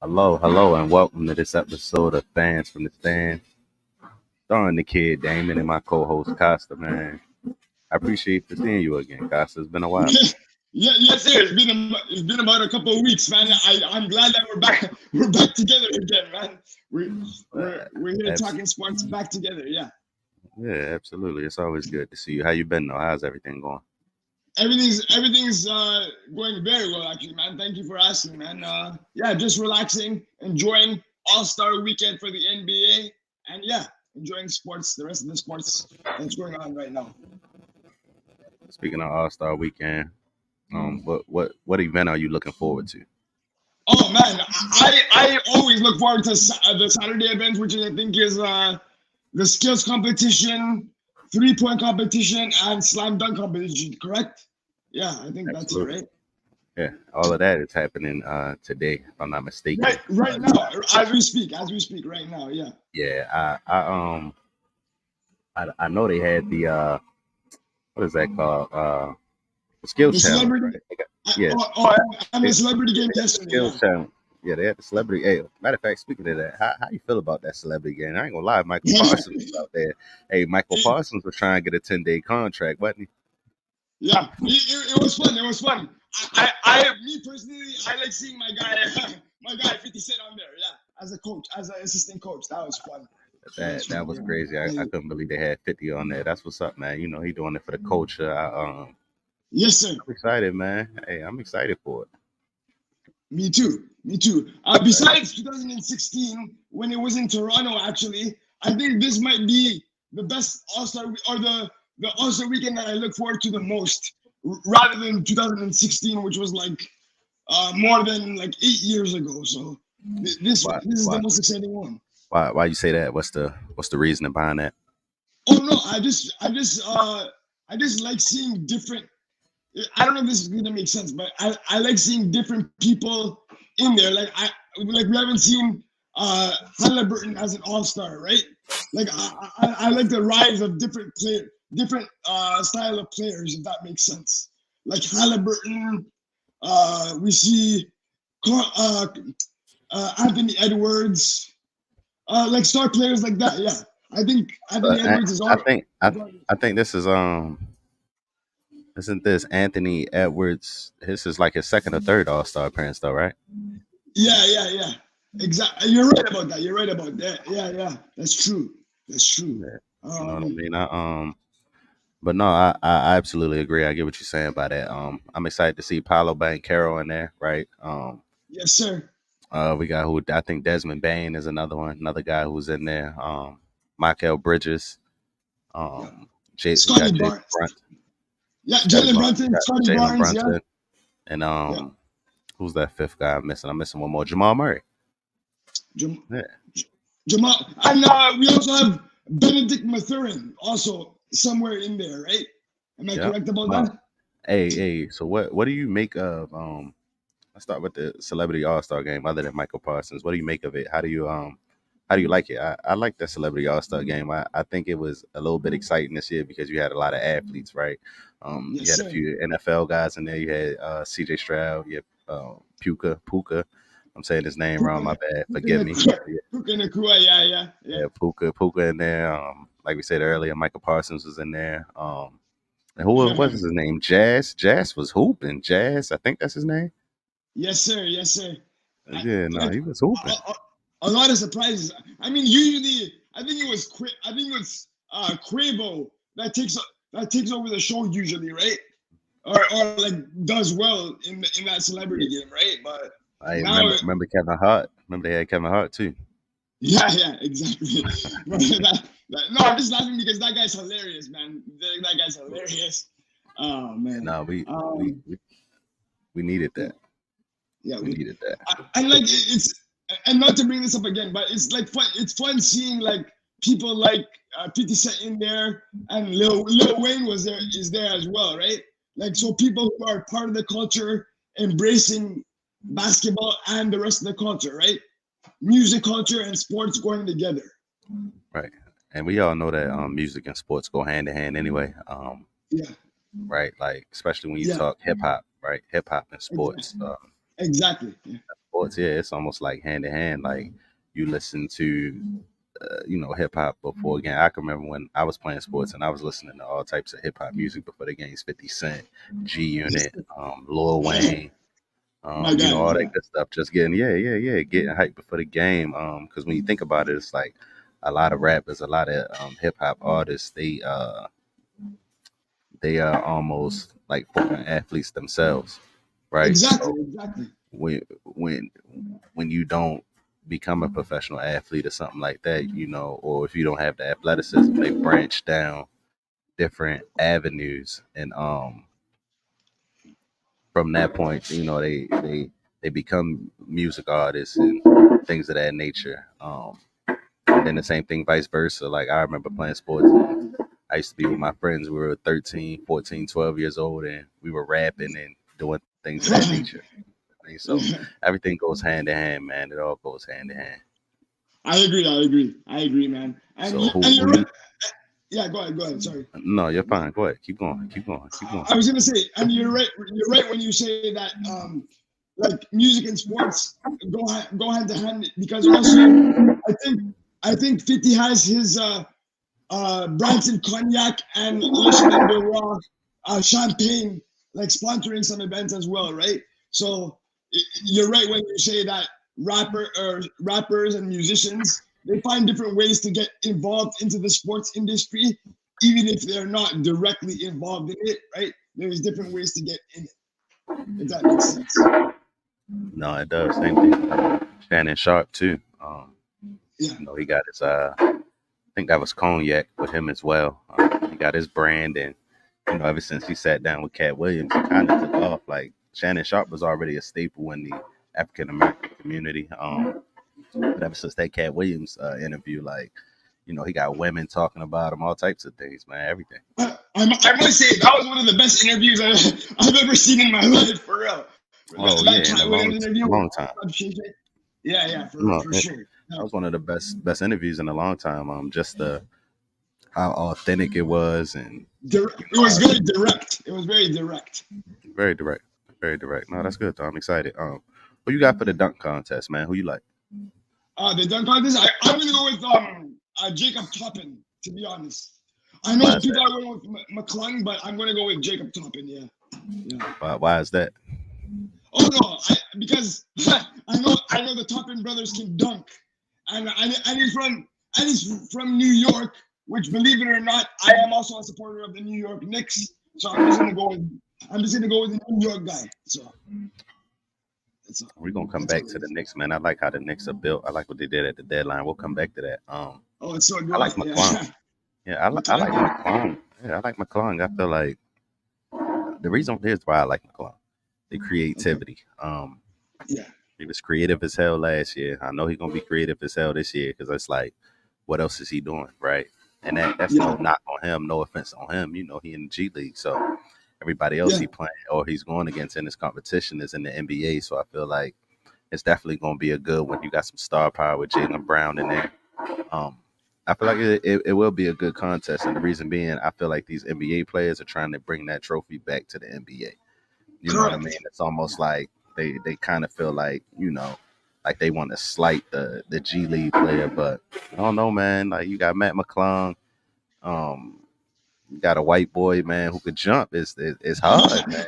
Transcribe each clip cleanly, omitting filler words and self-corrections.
Hello, and welcome to this episode of Fans from the Stand. Starring the kid Damon and my co-host Costa, man. I appreciate for seeing you again, Costa. It's been a while. Yeah, yes, sir. It's been about a couple of weeks, man. I'm glad that we're back. We're back together again, man. We're here Abs- talking sports back together. Yeah, yeah, absolutely. It's always good to see you. How you been though? How's everything going? everything's going very well, actually, man. Thank you for asking, man. Yeah, just relaxing, enjoying All-Star Weekend for the NBA, and yeah, enjoying sports. The rest of the sports that's going on right now. Speaking of All-Star Weekend, what event are you looking forward to? Oh man, I always look forward to the Saturday events, which I think is the skills competition, 3-point competition, and slam dunk competition. Correct? Yeah, I think that's it, Absolutely. right? Yeah, all of that is happening today, if I'm not mistaken. Right now, as we speak, right now. Yeah. Yeah, I know they had the what is that called? The The skills challenge, celebrity. right? Yeah, And they, the celebrity game they had the yesterday. skills Yeah. challenge. Yeah, they had the celebrity. Hey, matter of fact, speaking of that, how you feel about that celebrity game? I ain't gonna lie, Michael Parsons was out there. Hey, Michael Parsons was trying to get a 10-day contract, wasn't Yeah, it was fun. It was fun. Me personally, I like seeing my guy, my guy 50 Cent on there. Yeah, as a coach, as an assistant coach, that was fun. he? That was That fun. was Yeah. crazy. I Hey, couldn't believe they had 50 on there. That's what's up, man. You know, he doing it for the culture. yes, sir. I'm excited, man. Hey, I'm excited for it. Me too. Me too. Right. Besides 2016, when it was in Toronto, actually, I think this might be the best All Star or the All Star weekend that I look forward to the most, rather than 2016, which was like more than like 8 years ago. So Why this is the why most exciting one. why you say that? What's the reasoning behind that? Oh no, I just like seeing different. I don't know if this is gonna make sense, but I like seeing different people in there. Like we haven't seen Halliburton as an all-star, right? Like I like the rise of different style of players, if that makes sense. Like Halliburton, we see uh, Anthony Edwards, like star players like that. Yeah, I think Anthony But Edwards is I all. think I think this is isn't this Anthony Edwards? This is like his second or third All Star appearance, though, right? Yeah. Exactly. You're right about that. You're right about that. Yeah. That's true. That's true. Yeah. You know what I Um, mean? But no, I absolutely agree. I get what you're saying by that. I'm excited to see Paolo Banchero in there, right? yes, sir. We got who I think Desmond Bain is another one, another guy who's in there. Michael Bridges. Yeah. Um, we Scotty got Jalen Barnes. Brunson. Yeah, Scotty Jalen Barnes. We Brunson, got Scotty Jalen Barnes. Yeah. Brunson, and Yeah. who's that fifth guy I'm missing? I'm missing one more. Jamal Murray. Jam- Yeah. Jamal. And we also have Benedict Mathurin also somewhere in there, right? Am I Yep. correct about No. that? Hey. So what do you make of let's start with the celebrity all star game other than Michael Parsons. What do you make of it? How do you like it? I like that celebrity all star game. I think it was a little bit exciting this year because you had a lot of athletes, right? You Yes, had a sir. few NFL guys in there. You had CJ Stroud, you had Puka. I'm saying his name wrong, my bad. Forgive me. Puka Nakua. Yeah. Yeah, Puka in there. Like we said earlier, Michael Parsons was in there. And who was his name? Jazz was hooping. Jazz, I think that's his name. Yes, sir. Yes, sir. I, Yeah, no, like he was hooping. a lot of surprises. I mean, usually I think it was Quavo that takes over the show usually, right? Or like does well in that celebrity Yeah. game, right? But I now, remember Kevin Hart. Remember they had Kevin Hart too. yeah, exactly. But no, I'm just laughing because that guy's hilarious, man. That guy's hilarious. Oh And man. no, Um, we needed yeah, that. yeah. We needed that. And like it's and not to bring this up again, but it's like fun. It's fun seeing like people like 50 Cent in there, and Lil Wayne is there as well, right? Like so, people who are part of the culture, embracing basketball and the rest of the culture, right? Music culture and sports going together. Right. And we all know that music and sports go hand in hand anyway. Yeah, Right. Like especially when you yeah, talk hip hop, right? Hip hop and sports. exactly, exactly. Yeah, sports, yeah, it's almost like hand in hand. Like you listen to hip hop before again. I can remember when I was playing sports and I was listening to all types of hip hop music before the games. 50 Cent, G Unit, Lil Wayne, My guy, all that yeah. good stuff. Just getting getting hyped before the game. Because when you think about it, it's like a lot of rappers, a lot of hip hop artists. They are almost like former athletes themselves, right? Exactly, So exactly. when when when you don't become a professional athlete or something like that, or if you don't have the athleticism, they branch down different avenues, and from that point, they become music artists and things of that nature. And then the same thing, vice versa. Like I remember playing sports. And I used to be with my friends. We were 13, 14, 12 years old, and we were rapping and doing things of that nature. I mean, so everything goes hand in hand, man. It all goes hand in hand. I agree. I agree. I agree, man. And So you, and who you're right. you? Yeah, go ahead. Go ahead. Sorry. No, you're fine. Go ahead. Keep going. Keep going. Keep going. I was gonna say, and you're right. You're right when you say that, like music and sports go hand to hand, because also I think I think 50 has his Branson cognac and listening to champagne, like sponsoring some events as well, right? So you're right when you say that rappers and musicians, they find different ways to get involved into the sports industry, even if they're not directly involved in it, right? There's different ways to get in it, if that makes sense. No, it does. Same thing. Shannon Sharp too. Yeah. He got his. I think that was cognac with him as well. He got his brand, and ever since he sat down with Cat Williams, he kind of took off. Like Shannon Sharp was already a staple in the African American community. But ever since that Cat Williams interview, like he got women talking about him, all types of things, man, everything. I must say that was one of the best interviews I've ever seen in my life, for real. Oh That yeah, in Cat Williams interview. a long time. Yeah, yeah, No, for that sure. No, was one of the best interviews in a long time. Just the how authentic it was, and it was very direct. It was very direct. very direct, very direct. No, that's good. Though. I'm excited. Who you got for the dunk contest, man? Who you like? The dunk contest. I'm gonna go with Jacob Toppin. To be honest, I know Why is people that? are going with McClung, but I'm gonna go with Jacob Toppin. Yeah, yeah. Why is that? Oh no, because I know the Toppin brothers can dunk, and he's from New York, which, believe it or not, I am also a supporter of the New York Knicks. So I'm just gonna go with the New York guy. So that's all. We're gonna come That's all back it to the is. Knicks, man. I like how the Knicks are built. I like what they did at the deadline. We'll come back to that. Oh, it's so I like good. McClung. Yeah. Yeah, I like McClung. McClung. Yeah, I like McClung. I feel like the reason here's why I like McClung. The Okay. creativity. Yeah. He was creative as hell last year. I know he's gonna be creative as hell this year because it's like, what else is he doing, right? And that's no Yeah. knock on him, no offense on him. He in the G League, so everybody else Yeah. he playing or he's going against in his competition is in the NBA. So I feel like it's definitely gonna be a good one. You got some star power with Jalen Brown in there. Um, I feel like it will be a good contest, and the reason being, I feel like these NBA players are trying to bring that trophy back to the NBA. You know what I mean? Correct. It's almost like they kind of feel like like they want to slight the G League player, but I don't know, man. Like you got Matt McClung, um, you got a white boy, man, who could jump. It's hard, man.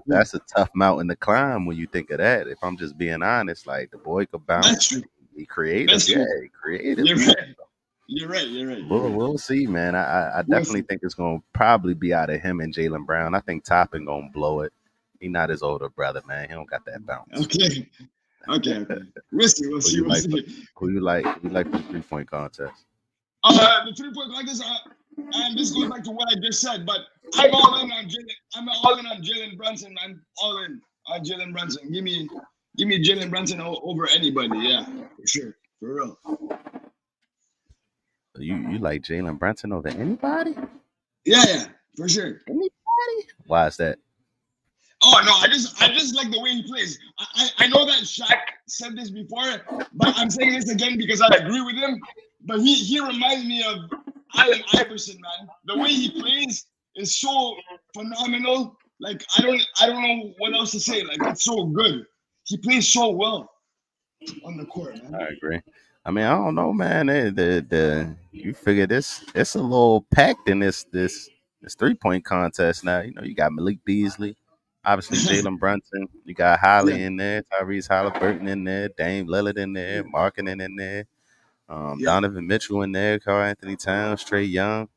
That's a tough mountain to climb when you think of that. If I'm just being honest, like the boy could That's bounce, true. he creative, That's yeah, true. he creative, You're man. right. You're right. You're right. You're We'll right. we'll see, man. I We'll definitely see. think it's gonna probably be out of him and Jalen Brown. I think Toppin gonna blow it. He not his older brother, man. He don't got that bounce. Okay. Okay. Okay. We'll see. We'll Who see. you We'll like for see. who you like for the 3 point contest? The 3 point contest, and this goes back to what I just said, but I'm all in on Jalen. I'm all in on Jalen Brunson. I'm all in on Jalen Brunson. Give me Jalen Brunson over anybody. Yeah, for sure, for real. You like Jalen Brunson over anybody? Yeah, yeah, for sure. Anybody? Why is that? Oh no, I just like the way he plays. I know that Shaq said this before, but I'm saying this again because I agree with him. But he reminds me of Allen Iverson, man. The way he plays is so phenomenal. Like I don't know what else to say. Like it's so good. he plays so well on the court, man. I agree. I mean, I don't know, man. The you figure this it's a little packed in this 3 point contest now. You know, you got Malik Beasley, obviously Jalen Brunson. You got Yeah, Holly in there, Tyrese Halliburton in there, Dame Lillard in there, Markkinen in there, yeah, Donovan Mitchell in there, Karl Anthony Towns, Trey Young.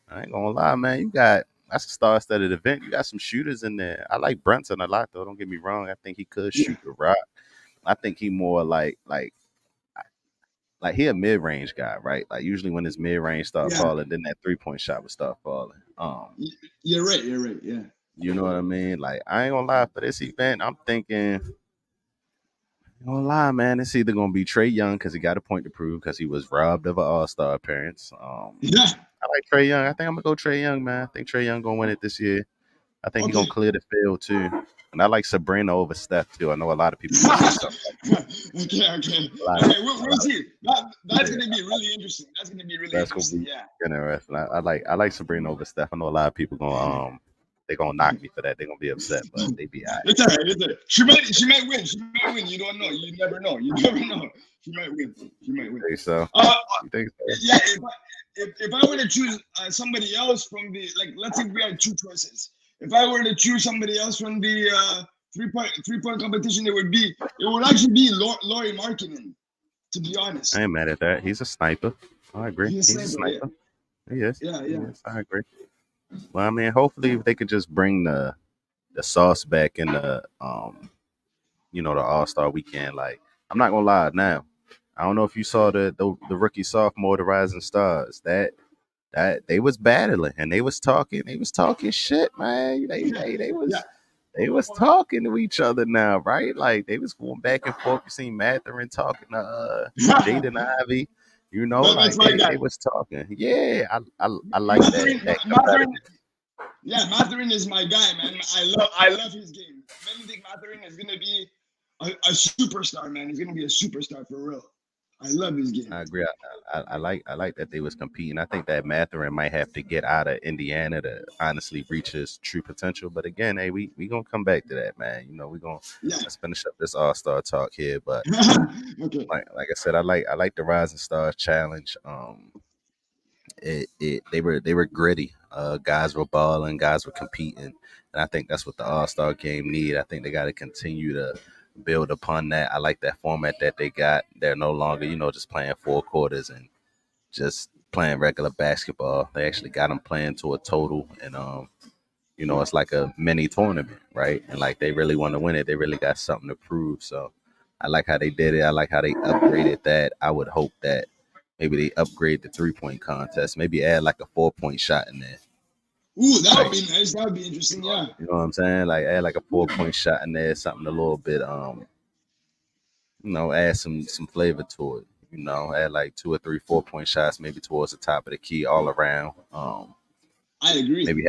I ain't gonna lie, man. You got that's a star-studded event. You got some shooters in there. I like Brunson a lot, though. Don't get me wrong. I think he could yeah, shoot the rock. I think he more like he a mid range guy, right? Like usually when his mid range start yeah. falling, then that 3 point shot would start falling. You're right. You're right. Yeah. You know what I mean? Like I ain't gonna lie for this event, I'm thinking. I ain't gonna lie, man. It's either gonna be Trey Young because he got a point to prove because he was robbed of an All Star appearance. Yeah. I like Trey Young. I think I'm gonna go Trey Young, man. I think Trey Young gonna win it this year. I think he gonna Okay. clear the field too. And I like Sabrina over Steph too. I know a lot of people gonna say something. Okay. Okay. A lot of, Okay. We'll see. That's yeah, gonna be really interesting. That's gonna be really that's gonna interesting. be Yeah. interesting. I like Sabrina over Steph. I know a lot of people gonna they gonna knock me for that. They're gonna be upset, but they be all right. It's alright. It's alright. She might win. She might win. You don't know. You never know. You never know. She might win. She might win. You think so? Uh, You think so? yeah. If I were to choose somebody else from the like, let's say we had two choices. If I were to choose somebody else from the 3 point competition, it would actually be Laurie Markkinen. To be honest, I ain't mad at that. He's a sniper. I agree. he's He's a a sniper. sniper. He is. Yeah. He Yeah. is. I agree. Well, I mean, hopefully if they could just bring the sauce back in the the All Star weekend. Like, I'm not gonna lie now. I don't know if you saw the rookie sophomore, the Rising Stars. That they was battling and they was talking shit, man. Yeah. They was talking to each other now, right? Like they was going back and forth. You seen Matherin talking to Yeah. Jaden Ivey. You know, That's like my they guy. was talking. Yeah, I like Matherin, that Matherin, competitive. yeah, Matherin is my guy, man. I love his game. Many think Matherin is gonna be a superstar, man. He's gonna be a superstar for real. I love his game. I agree. I like that they was competing. I think that Matherin might have to get out of Indiana to honestly reach his true potential. But again, hey, we gonna come back to that, man. You know, we gonna Yeah. let's finish up this All Star talk here. But Okay. like I said, I like the Rising Stars challenge. They were gritty. Guys were balling, guys were competing, and I think that's what the All Star game need. I think they got to continue to build upon that. I like that format that they got. They're no longer, just playing 4 quarters and just playing regular basketball. They actually got them playing to a total, and it's like a mini tournament, right? And like they really want to win it. They really got something to prove. So I like how they did it. I like how they upgraded that. I would hope that maybe they upgrade the 3 point contest. Maybe add like a 4 point shot in there. Ooh, that would Like be nice. That would be interesting. Yeah. you know what I'm saying? Like add like a 4 point shot in there, something a little bit add some flavor to it. Add like 2 or 3 4 point shots maybe towards the top of the key all around. I agree. Maybe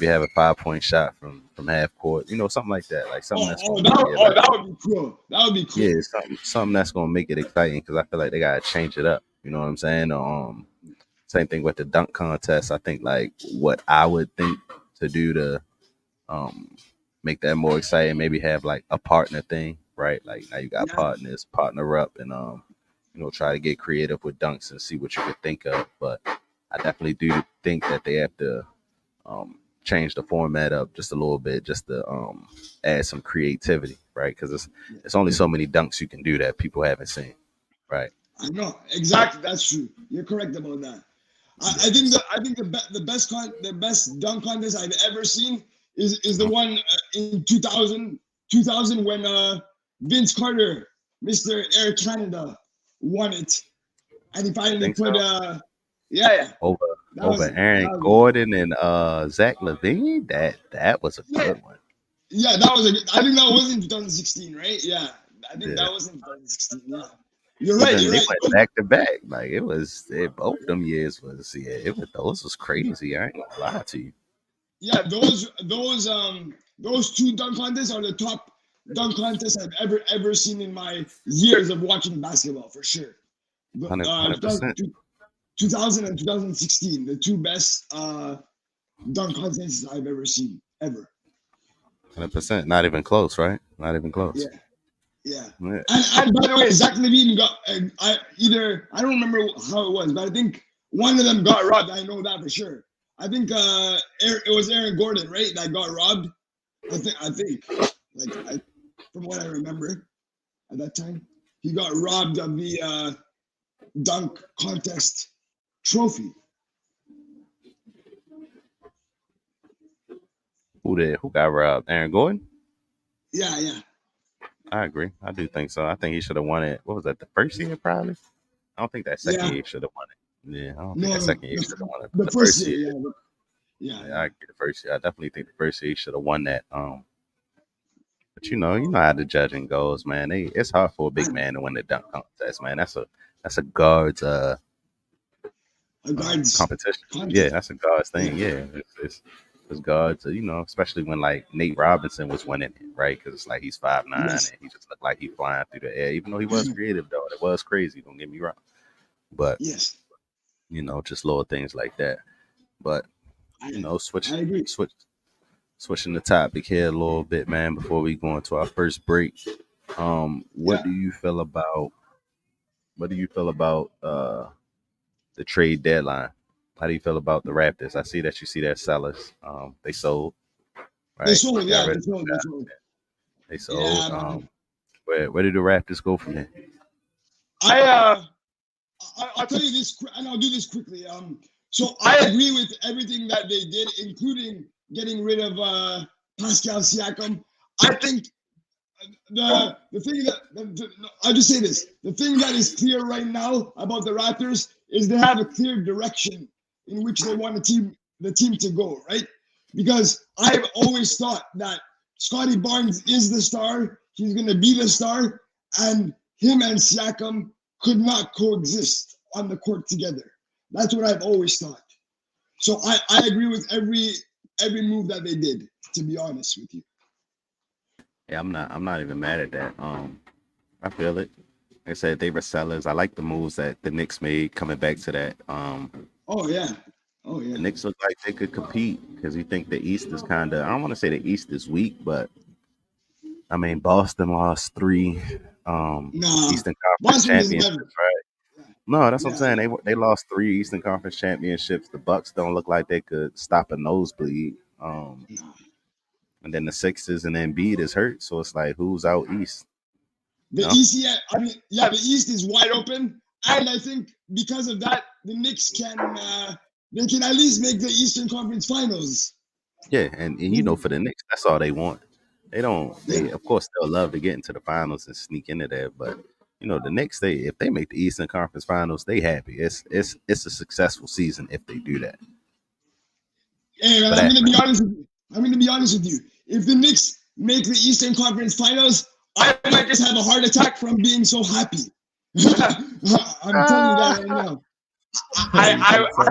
have a 5 point shot from half court. Something like that. Like something that's gonna make it That would be cool. That would be cool. yeah, something that's gonna make it exciting because I feel like they gotta change it up. You know what I'm saying? Same thing with the dunk contest. I think like what I would think to do to um make that more exciting, maybe have like a partner thing, right? Like now you got Yeah. partners, partner up, and try to get creative with dunks and see what you could think of. But I definitely do think that they have to change the format up just a little bit, just to add some creativity, right? Because it's only so many dunks you can do that people haven't seen, right? I know exactly. That's true. You're correct about that. Yeah. The best dunk contest I've ever seen is the one in 2000 when Vince Carter, Mr. Air Canada, won it, and he finally Think put so? yeah. Over That was over Aaron that was Gordon and Zach Levine. That was a yeah, good one. yeah, that was I think that was in 2016, right? Yeah, I think Yeah. that was in 2016. Yeah, you're But right. then You're they right. went back to back. Like both them years was those was crazy. I ain't gonna lie to you. Yeah, those two dunk contests are the top dunk contests I've ever seen in my years of watching basketball for sure. The, 100%. 2000 and 2016, the two best dunk contests I've ever seen ever. 100%. Not even close, right? Not even Yeah, close. Yeah. Yeah. And by the way, Zach Levine got I don't remember how it was, but I think one of them got robbed. I know that for sure. I think it was Aaron Gordon, right? That got robbed. I think from what I remember at that time, he got robbed of the dunk contest trophy. Who got robbed? Aaron Gordon? Yeah, yeah, I agree. I do think so. I think he should have won it. What was that? The first year, probably. I don't think that second yeah. year should have won it. Yeah, I don't think No, that no, second year should have won it. But the the first first year, year, yeah, yeah, yeah, yeah. I agree. The first year, I definitely think the first year he should have won that. But you know how the judging goes, man. It's hard for a big man to win the dunk contest, man. That's a guard's A guards competition. Yeah, contest. that's a guard's Yeah, thing. Yeah, it's guards. Especially when like Nate Robinson was winning it, right? Because it's like he's 5'9" and yes, he just looked like he flying through the air. Even though he was creative, though, it was crazy. Don't get me wrong, but yes. just little things like that. But I switch I agree. switch switching the topic here a little bit, man. Before we go into our first break, what Yeah. do you feel about the trade deadline? How do you feel about the Raptors? I see that you see their sellers. They sold, They right? sold, Got yeah, rid they of sold, the they guy. sold. They sold. Yeah, man. Where did the Raptors go from there? I uh I'll tell you this, and I'll do this quickly. So I agree with everything that they did, including getting rid of Pascal Siakam. I think the thing that I'll just say this: the thing that is clear right now about the Raptors is they have a clear direction in which they want the team to go, right? Because I've always thought that Scotty Barnes is the star. He's going to be the star, and him and Siakam could not coexist on the court together. That's what I've always thought. So I agree with every move that they did. To be honest with you. Yeah, I'm not even mad at that. I feel it. Like I said, they were sellers. I like the moves that the Knicks made coming back to that. Oh yeah. Oh The yeah. Knicks look like they could compete because you think the East is kind of, I don't want to say the East is weak, but I mean, Boston lost three Nah, Eastern Conference Boston is never. championships, right? No, that's what I'm Yeah, saying. They lost three Eastern Conference championships. The Bucks don't look like they could stop a nosebleed. nah. And then the Sixers and Embiid is hurt, so it's like who's out East? The No, East, yeah, I mean, yeah, the East is wide open, and I think because of that, the Knicks they can at least make the Eastern Conference Finals. yeah, and for the Knicks, that's all they want. They don't. Yeah, They of course they'll love to get into the finals and sneak into there, but the Knicks, they if they make the Eastern Conference Finals, they happy. It's a successful season if they do that. hey, man, For that, I'm gonna be honest with you. If the Knicks make the Eastern Conference Finals, I might just have a heart attack from being so happy. I'm telling you that right now. you think so?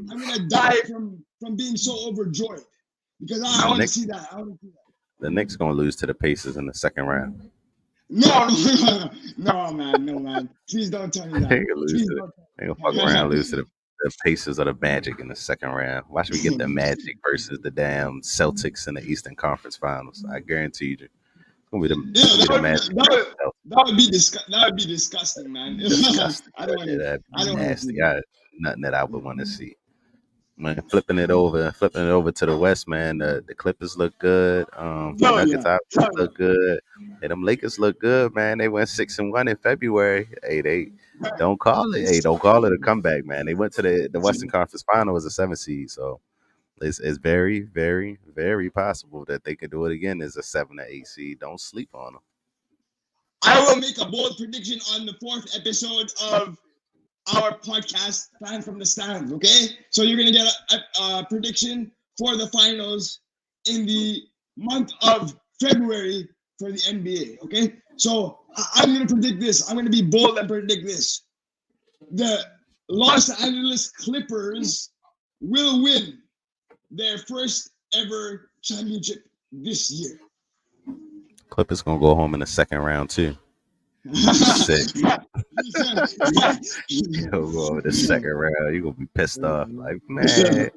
I'm gonna die from being so overjoyed because I The want to Knicks, see that. I want to see that. the Knicks gonna lose to the Pacers in the second round. No, no, man, no, man. Please don't tell me they that. gonna lose Please to don't. they gonna fuck around lose to the Pacers or the Magic in the second round. Watch me get the Magic versus the damn Celtics in the Eastern Conference Finals. I guarantee you, it's gonna be Yeah, it's gonna be the Magic versus the Celtics. that would be disgusting, man. Disgusting. I don't want Yeah, to. that'd I be don't want to see nasty. that. Nothing that I would want to see. Man, flipping it over to the West, man. The Clippers look good. The Oh Nuggets yeah, obviously look good. And them Lakers look good, man. They went 6-1 in February. Hey, they don't call it. Hey, don't call it a comeback, man. They went to the Western Conference Final as a 7 seed, so it's very, very, very possible that they could do it again as a 7 or 8 seed. Don't sleep on them. I will make a bold prediction on the 4th episode of our podcast, Fan from the Stands. Okay, so you're gonna get a prediction for the finals in the month of February for the NBA. Okay, so I'm gonna predict this. I'm gonna be bold and predict this. The Los Angeles Clippers will win their first ever championship this year. Clippers gonna go home in the second round too. Sick. You'll go over the second round. You're gonna be pissed off. Like, man.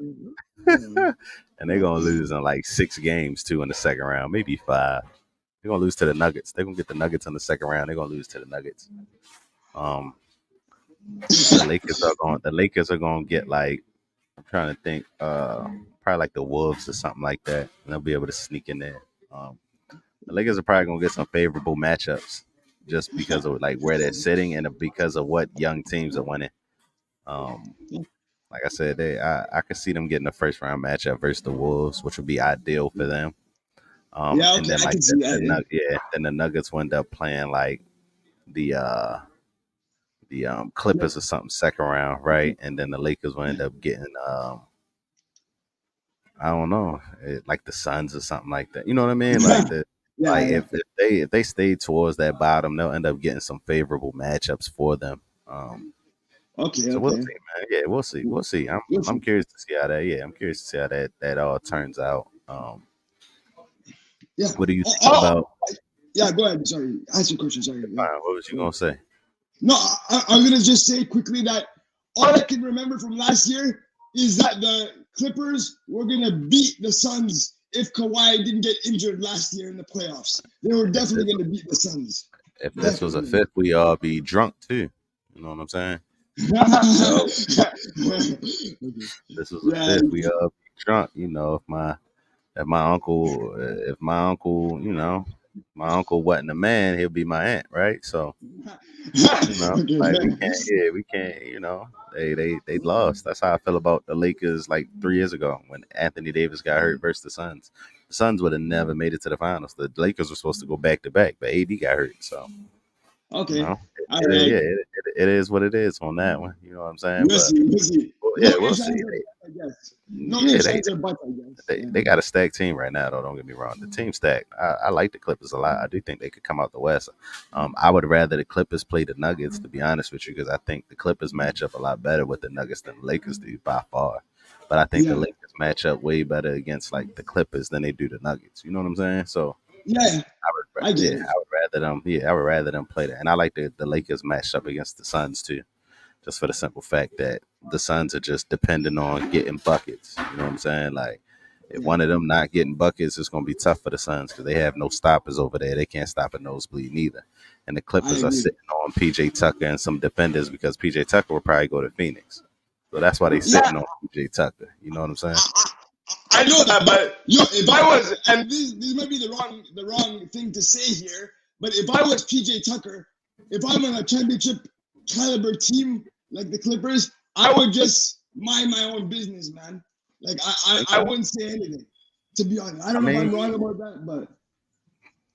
And they're gonna lose in like 6 games too in the second round, maybe 5. They're gonna lose to the Nuggets. They're gonna get the Nuggets in the second round. They're gonna lose to the Nuggets. Um, the Lakers are gonna get like, I'm trying to think, probably like the Wolves or something like that. And they'll be able to sneak in there. Um, the Lakers are probably gonna get some favorable matchups just because of like where they're sitting and because of what young teams are winning. Um, like I said, I could see them getting a first round matchup versus the Wolves, which would be ideal for them. Yeah, And okay, then I like can see that. Yeah. then the Nuggets will end up playing like the Clippers or something second round, right? And then the Lakers will end up getting I don't know, like the Suns or something like that. You know what I mean? Yeah, Like the yeah, like yeah. if they stay towards that bottom, they'll end up getting some favorable matchups for them. Okay, So we'll okay. see, man. Yeah, we'll see. We'll see. Good for I'm you. curious to see how that. Yeah, I'm curious to see how that all turns out. Yeah. What do you Oh, think oh, about? yeah, go ahead. Sorry. Ask your question. Sorry. Yeah. What was you gonna say? No, I was gonna just say quickly that all I can remember from last year is that the Clippers were gonna beat the Suns if Kawhi didn't get injured last year in the playoffs. They were If this definitely gonna beat the Suns. if this was a Definitely. fifth, we all be drunk too. You know what I'm saying? So Okay. this was a Yeah, fifth, we all be drunk. You know, if my uncle, you know, my uncle wasn't a man, he'll be my aunt, right? So you know, okay. like we can't, you know, they lost. That's how I feel about the Lakers like 3 years ago when Anthony Davis got hurt versus the Suns. The Suns would have never made it to the finals. The Lakers were supposed to go back to back, but AD got hurt. So you Okay. know, All right. it is what it is on that one. You know what I'm saying? We'll But see. We'll see. well, No yeah, we'll ifs, see. ands, or buts, I guess. No Yeah, ifs, ands, or buts, I guess. Yeah. they got a stacked team right now, though. Don't get me wrong. The team stacked. I like the Clippers a lot. I do think they could come out the West. I would rather the Clippers play the Nuggets, to be honest with you, because I think the Clippers match up a lot better with the Nuggets than the Lakers do by far. But I think the Yeah. Lakers match up way better against like the Clippers than they do the Nuggets. You know what I'm saying? So Yeah. I get yeah, it. I would rather them. Yeah, I would rather them play that. And I like the Lakers match up against the Suns too, just for the simple fact that the Suns are just dependent on getting buckets. You know what I'm saying? Like, if Yeah. one of them not getting buckets, it's going to be tough for the Suns because they have no stoppers over there. They can't stop a nosebleed neither. And the I Clippers are agree. sitting on PJ Tucker and some defenders because PJ Tucker will probably go to Phoenix. So that's why they Yeah. sitting on PJ Tucker. You know what I'm saying? I know that, but if I was, and this might be the wrong thing to say here, but if I was PJ Tucker, if I'm on a championship caliber team like the Clippers, I would just mind my own business, man. Like I Okay. wouldn't say anything. To be honest, I I don't know if I'm mean, wrong about that, but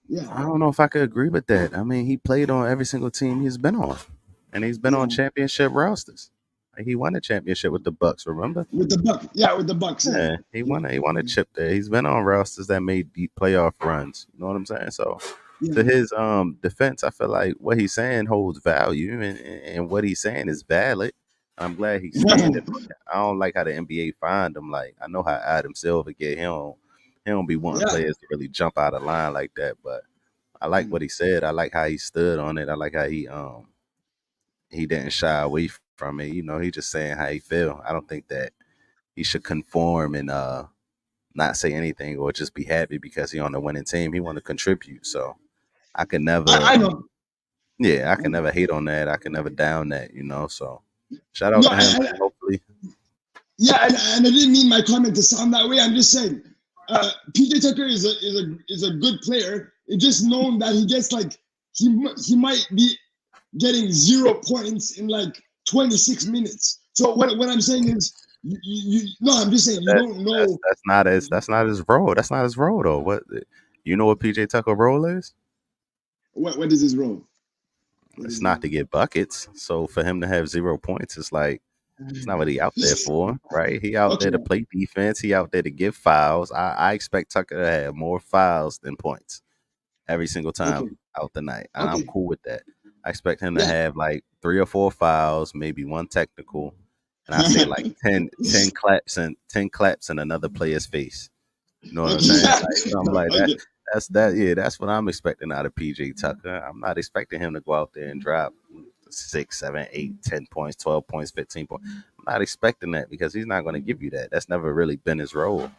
yeah, I don't know if I could agree with that. I mean, he played on every single team he's been on, and he's been on yeah. championship rosters. Like, he won a championship with the Bucks. Remember? With the Bucks, yeah, Yeah, he won a chip there. He's been on rosters that made deep playoff runs. You know what I'm saying? So yeah, to his defense, I feel like what he's saying holds value and what he's saying is valid. I'm glad he's standing on it. I don't like how the NBA find him. Like, I know how Adam Silver get him. He don't be wanting yeah, players to really jump out of line like that. But I like what he said. I like how he stood on it. I like how he didn't shy away from it. You know, he just saying how he feel. I don't think that he should conform and not say anything or just be happy because he on the winning team. He want to contribute. So I can never, I know. yeah, I can never hate on that. I can never down that, you know. So shout out No, to him, man. Hopefully, yeah, and I didn't mean my comment to sound that way. I'm just saying, PJ Tucker is a good player. It's just known that he gets like he might be getting 0 points in like 26 minutes. So what I'm saying is, no, I'm just saying you that don't know that's not his role. That's not his role though. What you know what PJ Tucker role is? what is his role. What It's is his not to role? get buckets. So for him to have 0 points, it's like it's not what he out there for, right? He out there Okay, to play defense. He out there to get fouls. I expect Tucker to have more fouls than points every single okay, time out the night. And I'm okay, cool with that. I expect him to yeah, have like 3 or 4 fouls, maybe one technical, and I say like 10 claps in another player's face. You know what I'm saying? okay, Like something like that. okay, Yeah, that's what I'm expecting out of PJ Tucker. I'm not expecting him to go out there and drop 6, 7, 8, 10 points, 12 points, 15 points. I'm not expecting that because he's not going to give you that. That's never really been his role.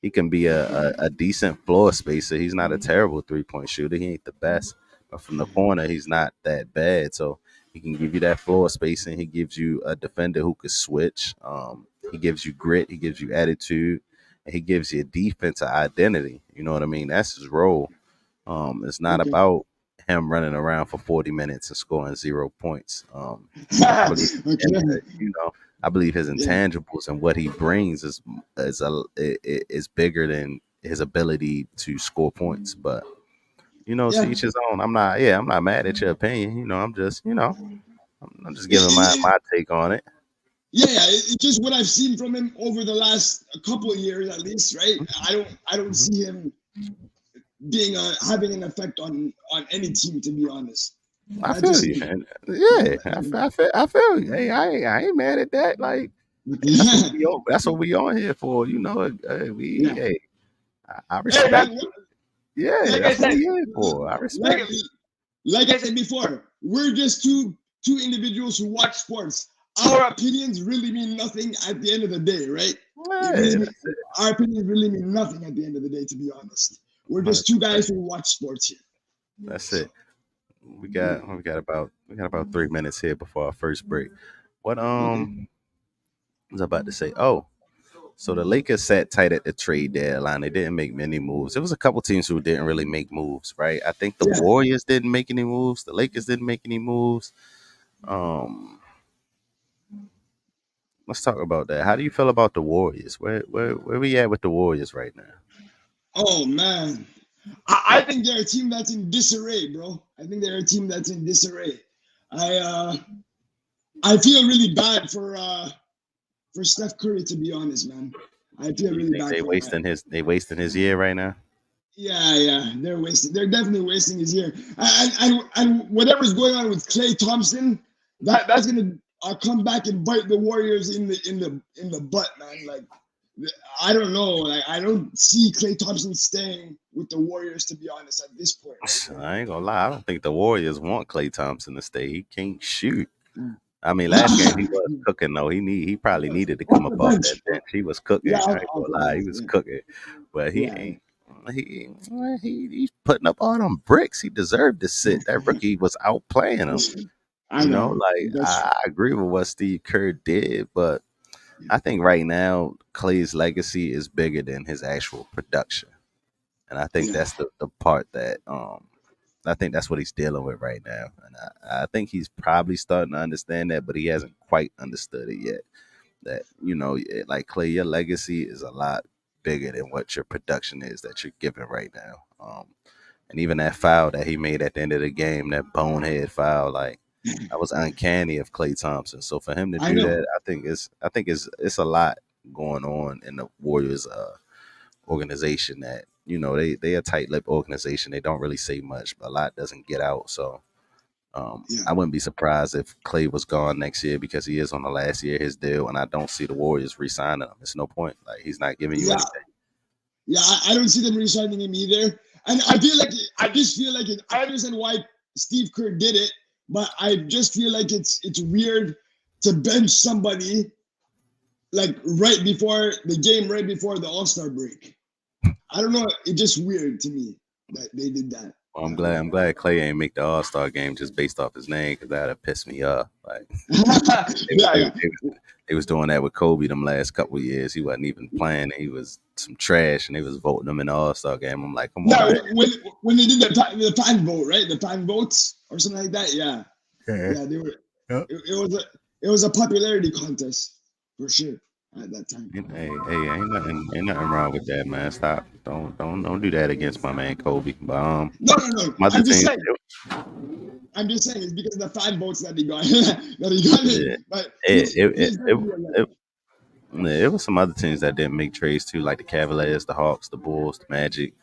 he can be a decent floor spacer. He's not a terrible 3-point shooter. He ain't the best, but from the corner, he's not that bad. So he can give you that floor spacing. He gives you a defender who could switch. He gives you grit. He gives you attitude. And he gives you a defensive identity. You know what I mean? That's his role. It's not Okay. about him running around for 40 minutes and scoring 0 points. I believe Okay. I believe his Yeah. intangibles and what he brings is bigger than his ability to score points. But Yeah. to each his own. I'm not mad at your opinion. I'm just It, giving it, my take on it. it's just what I've seen from him over the last couple of years, at least, right? I don't Mhm. see him being having an effect on any team, to be honest. I That's feel just you, me. man. Yeah, I feel you. Hey, I ain't mad at that. Like Yeah, that's what we on here for. yeah. I Hey respect. man, Yeah, like I that's what we said, here for. I like respect it. like I said before, we're just two individuals who watch sports. Our opinions really mean nothing at the end of the day, right? It really Yeah, mean, that's it. our opinions really mean nothing at the end of the day, to be honest. We're just two 100%. guys who watch sports here. That's So it. We got about 3 minutes here before our first break. What okay. was I about to say? Oh, so the Lakers sat tight at the trade deadline. They didn't make many moves. There was a couple teams who didn't really make moves, right? I think the Yeah. Warriors didn't make any moves. The Lakers didn't make any moves. Um, let's talk about that. How do you feel about the Warriors? Where we at with the Warriors right now? Oh man. I think they're a team that's in disarray, bro. I think they're a team that's in disarray. I uh I feel really bad for Steph Curry, to be honest, man. I feel You really think bad for him. they wasting his year right now? Yeah, they're wasting. They're definitely wasting his year. And whatever's going on with Klay Thompson, that's gonna come back and bite the Warriors in the butt, man. Like I don't know. Like I don't see Klay Thompson staying with the Warriors, to be honest, at this point right now. I ain't gonna lie. I don't think the Warriors want Klay Thompson to stay. He can't shoot. Mm. I mean, last game he was cooking though. He probably needed to come Off the up off that bench. bench. He was cooking. Yeah, I ain't off gonna the lie. bench. He was Yeah, cooking, but he yeah, ain't. He's putting up all them bricks. He deserved to sit. That rookie was outplaying him. I know. Like That's I agree with what Steve Kerr did, but I think right now Clay's legacy is bigger than his actual production, and I think yeah, that's the part that I think that's what he's dealing with right now, and I think he's probably starting to understand that, but he hasn't quite understood it yet. That like Clay, your legacy is a lot bigger than what your production is that you're giving right now. And even that foul that he made at the end of the game, that bonehead foul, like that was uncanny of Clay Thompson. So for him to I do know. that, I think it's a lot going on in the Warriors organization that they a tight lip organization. They don't really say much, but a lot doesn't get out. So Yeah, I wouldn't be surprised if Clay was gone next year because he is on the last year of his deal, and I don't see the Warriors re-signing him. It's no point. Like he's not giving you yeah, anything. yeah. I don't see them re-signing him either. And I just feel like I understand why Steve Kerr did it, but I just feel like it's weird to bench somebody like right before the All Star break. I don't know. It's just weird to me that they did that. Well, I'm glad Clay ain't make the All Star game just based off his name because that'd have pissed me off. Like they, Yeah, they, yeah. they was doing that with Kobe them last couple of years. He wasn't even playing. He was some trash, and they was voting him in the All Star game. I'm like, come on, Yeah, man. when they did the fan vote, right? The fan votes or something like that. Yeah, Yeah. yeah. They were. Yep. It was a popularity contest for sure at that time. Hey, ain't nothing wrong with that, man. Stop. Don't do that against my man Kobe. But No. some other I'm just things. saying. I'm just saying it's because of the fan votes that he got that he got Yeah, in. But it he's it, it, he's it, definitely a it, legend. yeah, it was some other teams that didn't make trades too, like the Cavaliers, the Hawks, the Bulls, the Magic.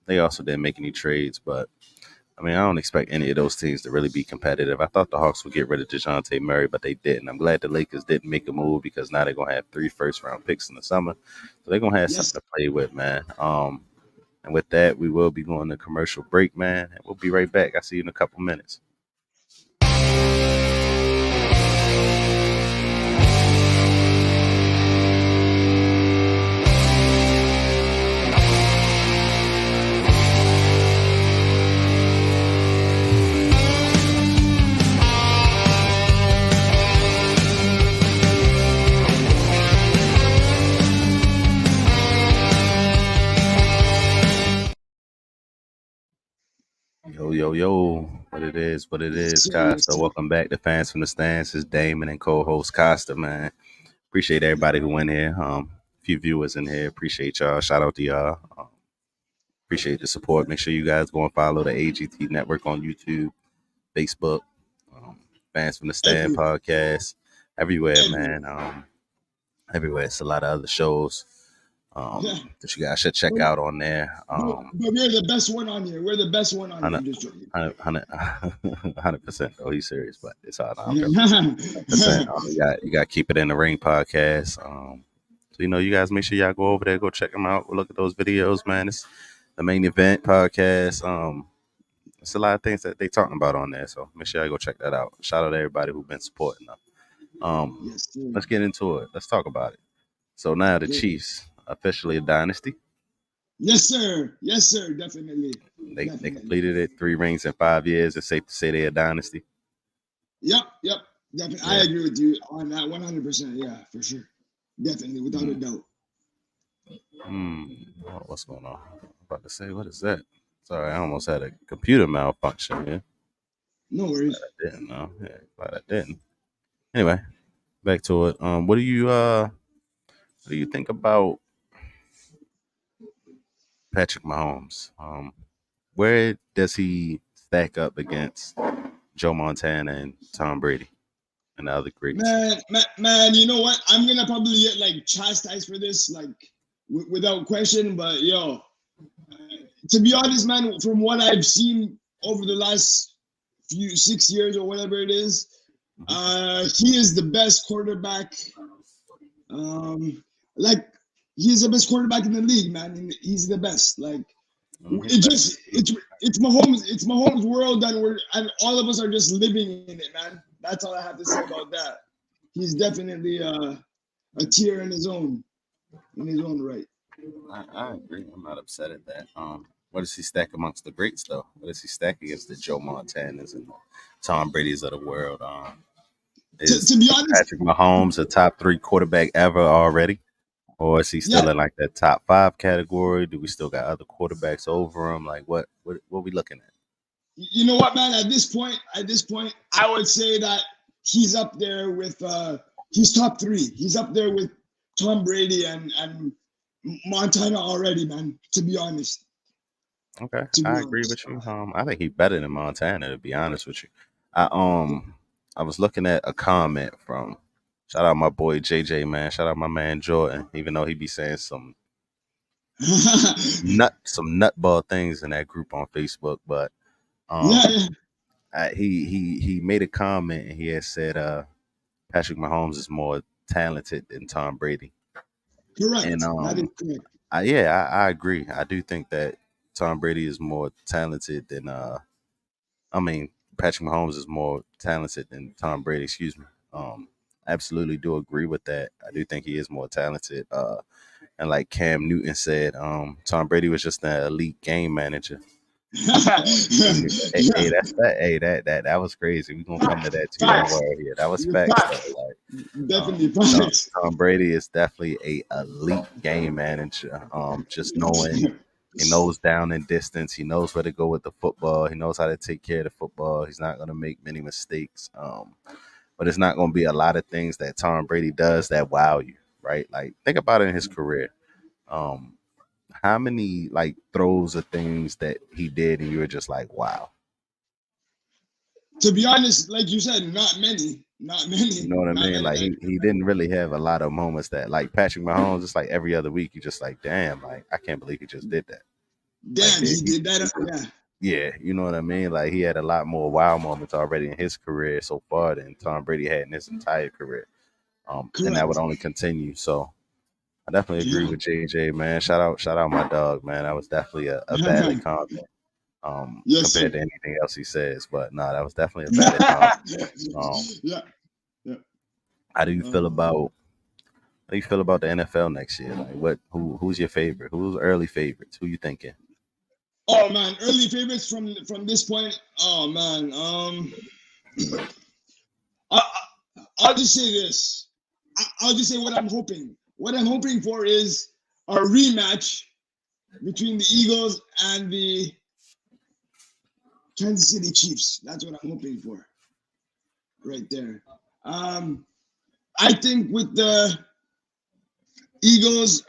They also didn't make any trades, but I mean, I don't expect any of those teams to really be competitive. I thought the Hawks would get rid of DeJounte Murray, but they didn't. I'm glad the Lakers didn't make a move because now they're gonna have 3 first-round picks in the summer, so they're gonna have Yes. something to play with, man. And with that, we will be going to commercial break, man, and we'll be right back. I'll see you in a couple minutes. Yo, what it Yes, is, sir. Yes, Costa. sir. Welcome back to Fans from the Stands. It's Damon and co-host Costa, man. Appreciate everybody who went here. A few viewers in here. Appreciate y'all. Shout out to y'all. Appreciate the support. Make sure you guys go and follow the AGT Network on YouTube, Facebook, um, Fans from the Stand Every, podcast, everywhere, every. man. Everywhere. It's a lot of other shows Yeah. that you guys should check But, out on there. but we're the best one on here. We're the best one on here. I'm 100, just joking. 100%. Oh, he's serious, but it's all. No, I'm Yeah. joking. 100%. You got Keep It in the Ring podcast. So you guys make sure y'all go over there, go check them out, go look at those videos, man. It's the Main Event podcast. It's a lot of things that they talking about on there, so make sure y'all go check that out. Shout out to everybody who's been supporting them. Yes, sir. Let's get into it. Let's talk about it. So now the Yeah. Chiefs officially a dynasty. Yes, sir. Yes, sir. Definitely. They Definitely. completed it, 3 rings in 5 years. It's safe to say they're a dynasty. Yep. Definitely. I Yeah. agree with you on that 100%. Yeah, for sure. Definitely, without a doubt. What's going on? I'm about to say, what is that? Sorry, I almost had a computer malfunction, man. No worries. I didn't know. Yeah, glad I didn't. Anyway, back to it. What do you think about Patrick Mahomes? Where does he stack up against Joe Montana and Tom Brady and the other greats? Man, you know what? I'm gonna probably get like chastised for this, like without question. But yo, to be honest, man, from what I've seen over the last 6 years or whatever it is, he is the best quarterback. Like he's the best quarterback in the league, man. He's the best. Like it's Mahomes' world, and all of us are just living in it, man. That's all I have to say about that. He's definitely a tier in his own right. I agree. I'm not upset at that. What does he stack amongst the greats, though? What does he stack against the Joe Montanas and Tom Brady's of the world? Is To be honest, Patrick Mahomes a top 3 quarterback ever already? Or is he still in like that top 5 category? Do we still got other quarterbacks over him? Like what we looking at? You know what, man? At this point, I would say that he's up there with he's top 3. He's up there with Tom Brady and Montana already, man. To be honest. Okay, I agree with you. I think he's better than Montana, to be honest with you. I was looking at a comment from shout out my boy JJ, man. Shout out my man Jordan, even though he be saying some nutball things in that group on Facebook, but he made a comment and he had said Patrick Mahomes is more talented than Tom Brady. Correct. And that is correct. I agree. I do think that Tom Brady is more talented than Patrick Mahomes is more talented than Tom Brady, excuse me. Absolutely do agree with that. I do think he is more talented. And like Cam Newton said, Tom Brady was just an elite game manager. Hey, that's that. Hey, that was crazy. We're gonna come to that too. Don't worry here. That was facts though. Like definitely facts. Tom Brady is definitely a elite game manager. Just knowing he knows down and distance. He knows where to go with the football. He knows how to take care of the football. He's not gonna make many mistakes. But it's not gonna be a lot of things that Tom Brady does that wow you, right? Like think about it in his career. How many like throws or things that he did and you were just like, wow. To be honest, like you said, not many. You know what I mean? Like he didn't really have a lot of moments that like Patrick Mahomes, it's like every other week you just like, damn, like I can't believe he just did that. Damn, like, he did that. Yeah, you know what I mean? Like he had a lot more wow moments already in his career so far than Tom Brady had in his entire career. And that would only continue. So I definitely agree with JJ, man. Shout out my dog, man. That was definitely a valid comment. Compared to anything else he says. But no, that was definitely a valid comment. How do you feel about the NFL next year? Like who's your favorite? Who's early favorites? Who you thinking? Oh man, early favorites from this point. Oh man, I'll just say this. I'll just say what I'm hoping. What I'm hoping for is a rematch between the Eagles and the Kansas City Chiefs. That's what I'm hoping for, right there. Um, I think with the Eagles,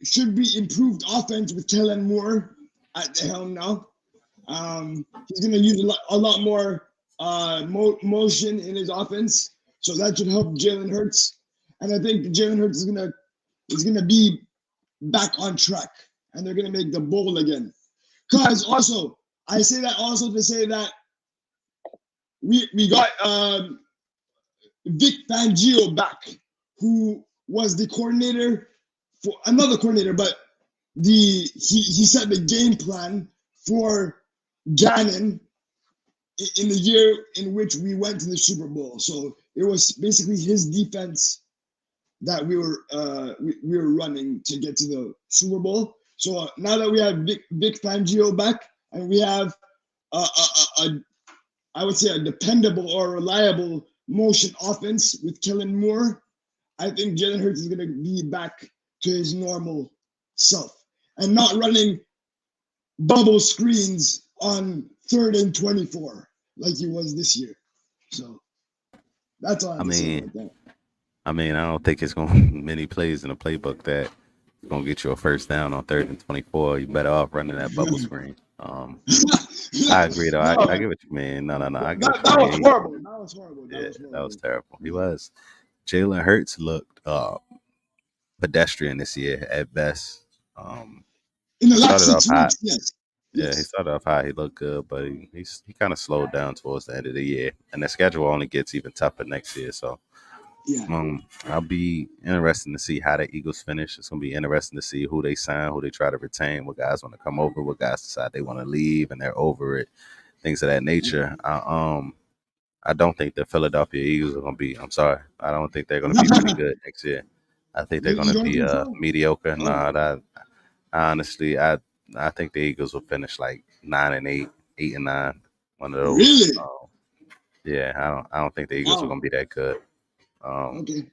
should be improved offense with Kellen Moore at the helm now. He's going to use a lot more motion in his offense, so that should help Jalen Hurts. And I think Jalen Hurts is gonna be back on track, and they're gonna make the bowl again. Cause also, I say that also to say that we got Vic Fangio back, who was the coordinator for another coordinator, but he set the game plan for Gannon in the year in which we went to the Super Bowl. So it was basically his defense that we were running to get to the Super Bowl. So now that we have Vic Fangio back, and we have I would say a dependable or reliable motion offense with Kellen Moore, I think Jalen Hurts is going to be back to his normal self and not running bubble screens on 3rd and 24 like he was this year. So that's all I have to say about that. I mean, I don't think it's going to many plays in the playbook that going to get you a first down on 3rd and 24. You better off running that bubble screen. I agree, though. I get what you mean. No. I get that was horrible. That was horrible. That was terrible. He was. Jalen Hurts looked pedestrian this year at best. In the last 6 weeks, yes. Yeah, he started off high. He looked good, but he kind of slowed down towards the end of the year. And the schedule only gets even tougher next year. So yeah. I'll be interested to see how the Eagles finish. It's gonna be interesting to see who they sign, who they try to retain, what guys want to come over, what guys decide they want to leave and they're over it, things of that nature. I don't think the Philadelphia Eagles are gonna be. I'm sorry, I don't think they're gonna be pretty good next year. I think they're gonna be mediocre. Honestly, I think the Eagles will finish like 9-8, 8-9. One of those. Really? Yeah, I don't think the Eagles are gonna be that good. Okay.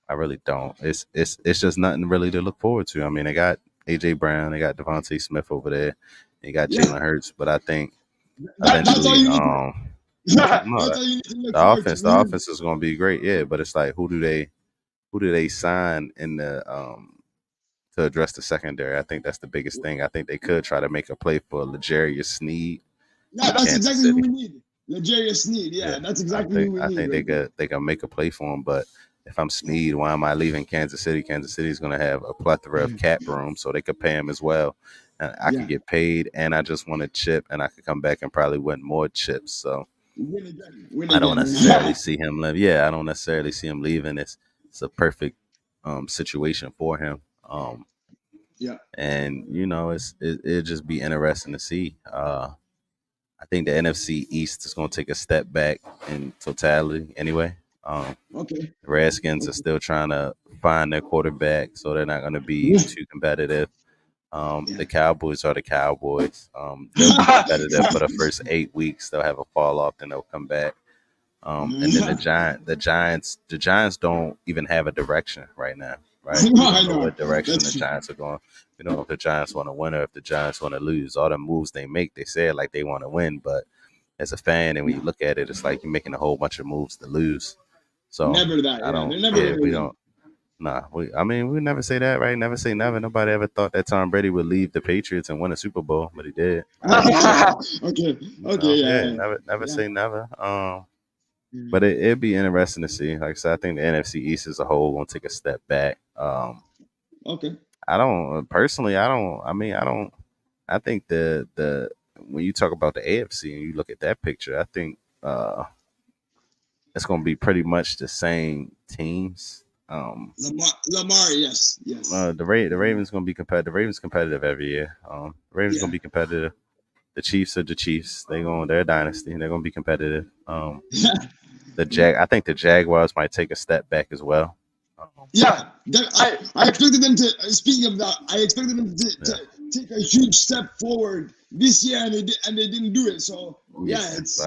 I really don't. It's just nothing really to look forward to. I mean, they got AJ Brown, they got Devontae Smith over there, they got Jalen Hurts, but I think eventually, the offense is going to be great. Yeah, but it's like who do they sign in the to address the secondary? I think that's the biggest thing. I think they could try to make a play for L'Jarius Sneed. Yeah, that's exactly who we need. L'Jarius Sneed. Yeah, that's exactly who we need. I think they can make a play for him, but if I'm Sneed, why am I leaving Kansas City? Kansas City is going to have a plethora of cap room, so they could pay him as well. And I could get paid, and I just want a chip, and I could come back and probably win more chips. So I don't necessarily see him leave. Yeah, I don't necessarily see him leaving. It's a perfect situation for him. And it'll just be interesting to see. I think the NFC East is going to take a step back in totality anyway. The Redskins are still trying to find their quarterback, so they're not going to be too competitive. The Cowboys are the Cowboys. They'll be competitive for the first 8 weeks. They'll have a fall off, then they'll come back. And then the Giants don't even have a direction right now. Right? We don't know what direction the Giants are going. We don't know if the Giants want to win or if the Giants want to lose. All the moves they make, they say it like they want to win, but as a fan, and when you look at it, it's like you're making a whole bunch of moves to lose. So never that. I don't. We don't. Nah, we never say that, right? Never say never. Nobody ever thought that Tom Brady would leave the Patriots and win a Super Bowl, but he did. Okay. Never say never. But it'd be interesting to see. Like I said, I think the NFC East as a whole gonna take a step back. Okay. I don't personally. I think the when you talk about the AFC and you look at that picture, I think it's gonna be pretty much the same teams. Lamar, yes. The Ravens gonna be competitive. The Ravens competitive every year. The Ravens gonna be competitive. The Chiefs are the Chiefs. They're a dynasty. They're gonna be competitive. I think the Jaguars might take a step back as well. I expected them to. Speaking of that, I expected them to take a huge step forward this year, and they didn't do it. So it's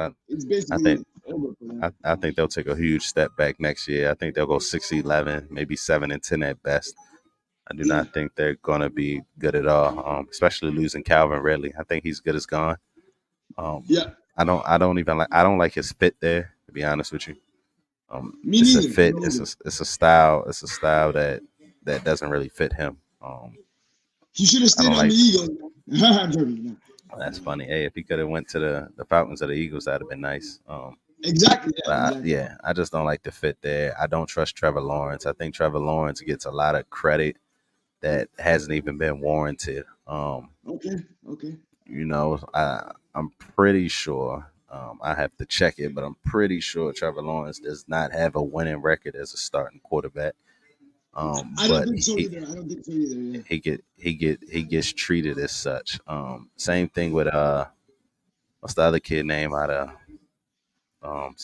basically over for them. I think they'll take a huge step back next year. I think they'll go 6-11, maybe 7-10 at best. I do not think they're gonna be good at all, especially losing Calvin Ridley. I think he's good as gone. Um, Yeah, I don't even like I don't like his fit there. To be honest with you, me it's a neither. fit. Me neither. It's a style. It's a style that doesn't really fit him. He should have I stayed don't on the like. Eagles. I'm joking, no. That's funny. Hey, if he could have went to the Falcons or the Eagles, that'd have been nice. Exactly. Yeah. Exactly. Yeah, I just don't like the fit there. I don't trust Trevor Lawrence. I think Trevor Lawrence gets a lot of credit that hasn't even been warranted. Okay. Okay. I'm pretty sure. I have to check it, but I'm pretty sure Trevor Lawrence does not have a winning record as a starting quarterback. I don't But think so either. I don't think so either. Yeah. he gets treated as such. Same thing with what's the other kid name out of um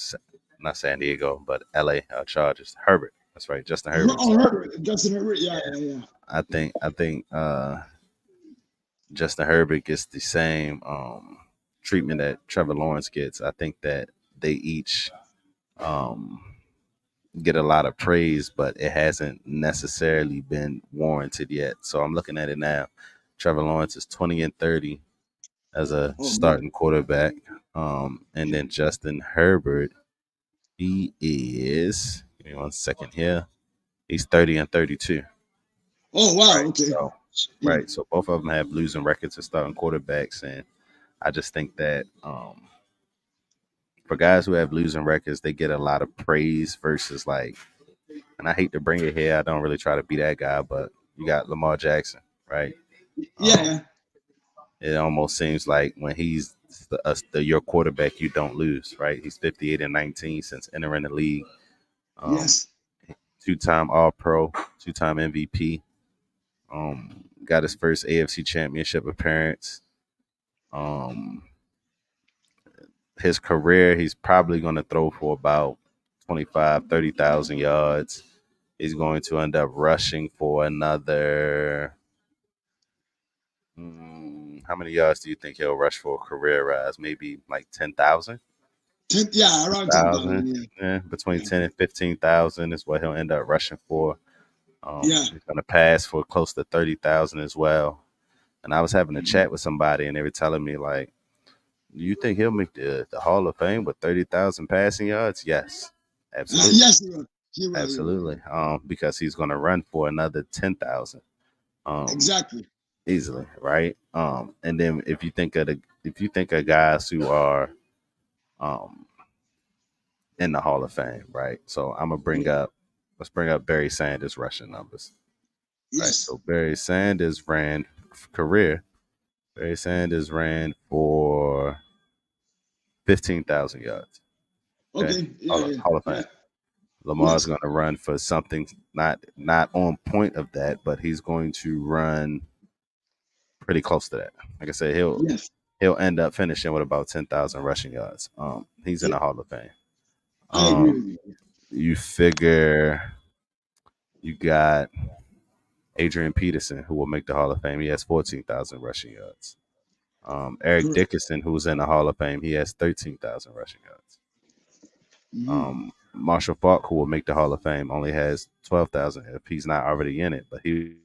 not San Diego, but L.A. Chargers. Herbert. That's right, Justin Herbert. Oh, So Herbert, Justin Herbert. Yeah. yeah, Yeah. Yeah. I think Justin Herbert gets the same treatment that Trevor Lawrence gets. I think that they each um, get a lot of praise, but it hasn't necessarily been warranted yet. So I'm looking at it now. Trevor Lawrence is 20-30 as a Oh man. starting quarterback, and then Justin Herbert, he is. Give me 1 second here. He's 30-32. Oh wow. Right. Okay. So Yeah. right. So both of them have losing records as starting quarterbacks, and I just think that for guys who have losing records, they get a lot of praise versus like, and I hate to bring it here. I don't really try to be that guy, but you got Lamar Jackson, right? Yeah. Um, Yeah. it almost seems like when he's your quarterback, you don't lose, right? He's 58-19 since entering the league. Um, Yes. Two-time All Pro, two-time MVP. Got his first AFC Championship appearance. Um, his career, he's probably going to throw for about 25, 30,000 yards. He's going to end up rushing for another. How many yards do you think he'll rush for career rise? Maybe like 10,000? Yeah. Around 10,000. 1,000? Yeah. Yeah, between Yeah. 10 and 15,000 is what he'll end up rushing for. Yeah. He's going to pass for close to 30,000 as well. And I was having a chat with somebody, and they were telling me, like, do you think he'll make the Hall of Fame with 30,000 passing yards? Yes, absolutely. Yes, he will. He will. He will. Absolutely. Because he's going to run for another 10,000. Um, Exactly. easily, right? And then if you think of guys who are um in the Hall of Fame, right? So I'm gonna Yeah. let's bring up Barry Sanders rushing numbers, right? Yes. So Barry Sanders ran career. Barry Sanders ran for 15,000 yards. Okay, Okay. Yeah. Yeah. Hall of Yeah. Fame. Lamar's Yes. going to run for something not on point of that, but he's going to run pretty close to that. Like I said, Yes. he'll end up finishing with about 10,000 rushing yards. He's in Yeah. the Hall of Fame. I agree Um, with you. you figure you got Adrian Peterson, who will make the Hall of Fame. He has 14,000 rushing yards. Eric Correct. Dickerson, who's in the Hall of Fame, he has 13,000 rushing yards. Mm-hmm. Marshall Falk, who will make the Hall of Fame, only has 12,000 if he's not already in it, but he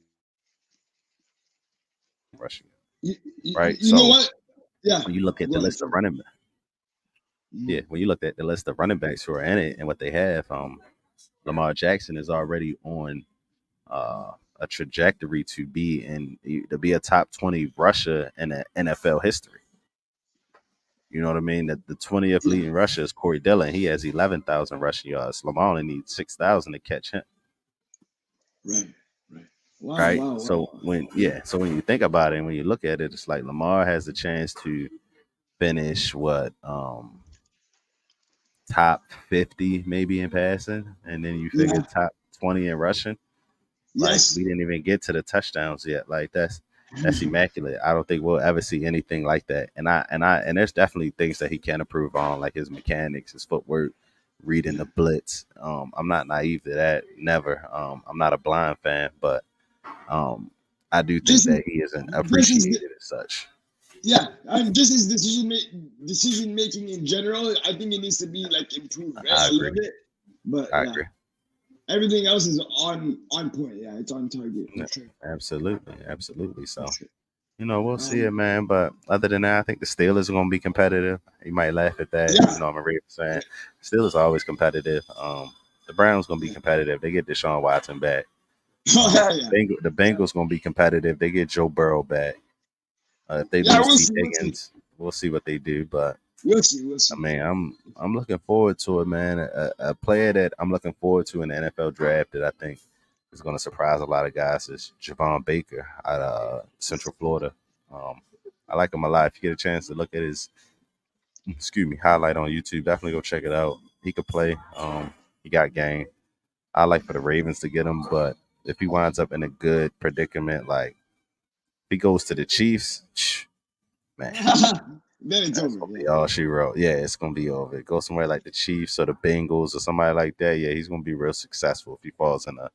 rushing, right? You know So what? Yeah. when you look at Go the ahead. list of Sorry. running, Mhm. yeah, when you look at the list of running backs who are in it and what they have, Lamar Jackson is already on a trajectory to be a top 20 rusher in the NFL history. You know what I mean? That the 20th Yeah. leading rusher is Corey Dillon. He has 11,000 rushing yards. Lamar only needs 6,000 to catch him. Right. Right. Wow. Right. Wow. So Wow. so when you think about it and when you look at it, it's like Lamar has the chance to finish what top 50 maybe in passing, and then you figure Yeah. top 20 in rushing. Like Yes. we didn't even get to the touchdowns yet. Like that's immaculate. I don't think we'll ever see anything like that. And there's definitely things that he can improve on, like his mechanics, his footwork, reading Yeah. the blitz. I'm not naive to that. Never. I'm not a blind fan, but um, I do think Just that he isn't just his appreciated as such. yeah, and just his decision making in general. I think it needs to be like improved, right? I A little agree. bit, but I yeah, agree. everything else is on point. Yeah, it's on target Yeah, for sure. absolutely, absolutely. For So sure. We'll see it, Um, man. But other than that, I think the Steelers are going to be competitive. You might laugh at that. yeah, I'm a Ravens fan. Steelers are always competitive. The Browns going to be yeah. competitive. They get Deshaun Watson back. Oh yeah, yeah, The Bengals going to be competitive. They get Joe Burrow back. If they yeah. lose We'll T see, we'll see, Higgins, we'll see what they do. But we'll see, we'll I see. mean, I'm looking forward to it, man. A player that I'm looking forward to in the NFL draft that I think is going to surprise a lot of guys is Javon Baker out of Central Florida. Um, I like him a lot. If you get a chance to look at his, excuse me, highlight on YouTube, definitely go check it out. He could play. He got game. I like for the Ravens to get him, but if he winds up in a good predicament, like if he goes to the Chiefs, man, Then it's that's over. gonna Yeah, be all she wrote. Yeah, it's gonna be over. Go somewhere like the Chiefs or the Bengals or somebody like that. Yeah, he's gonna be real successful if he falls in a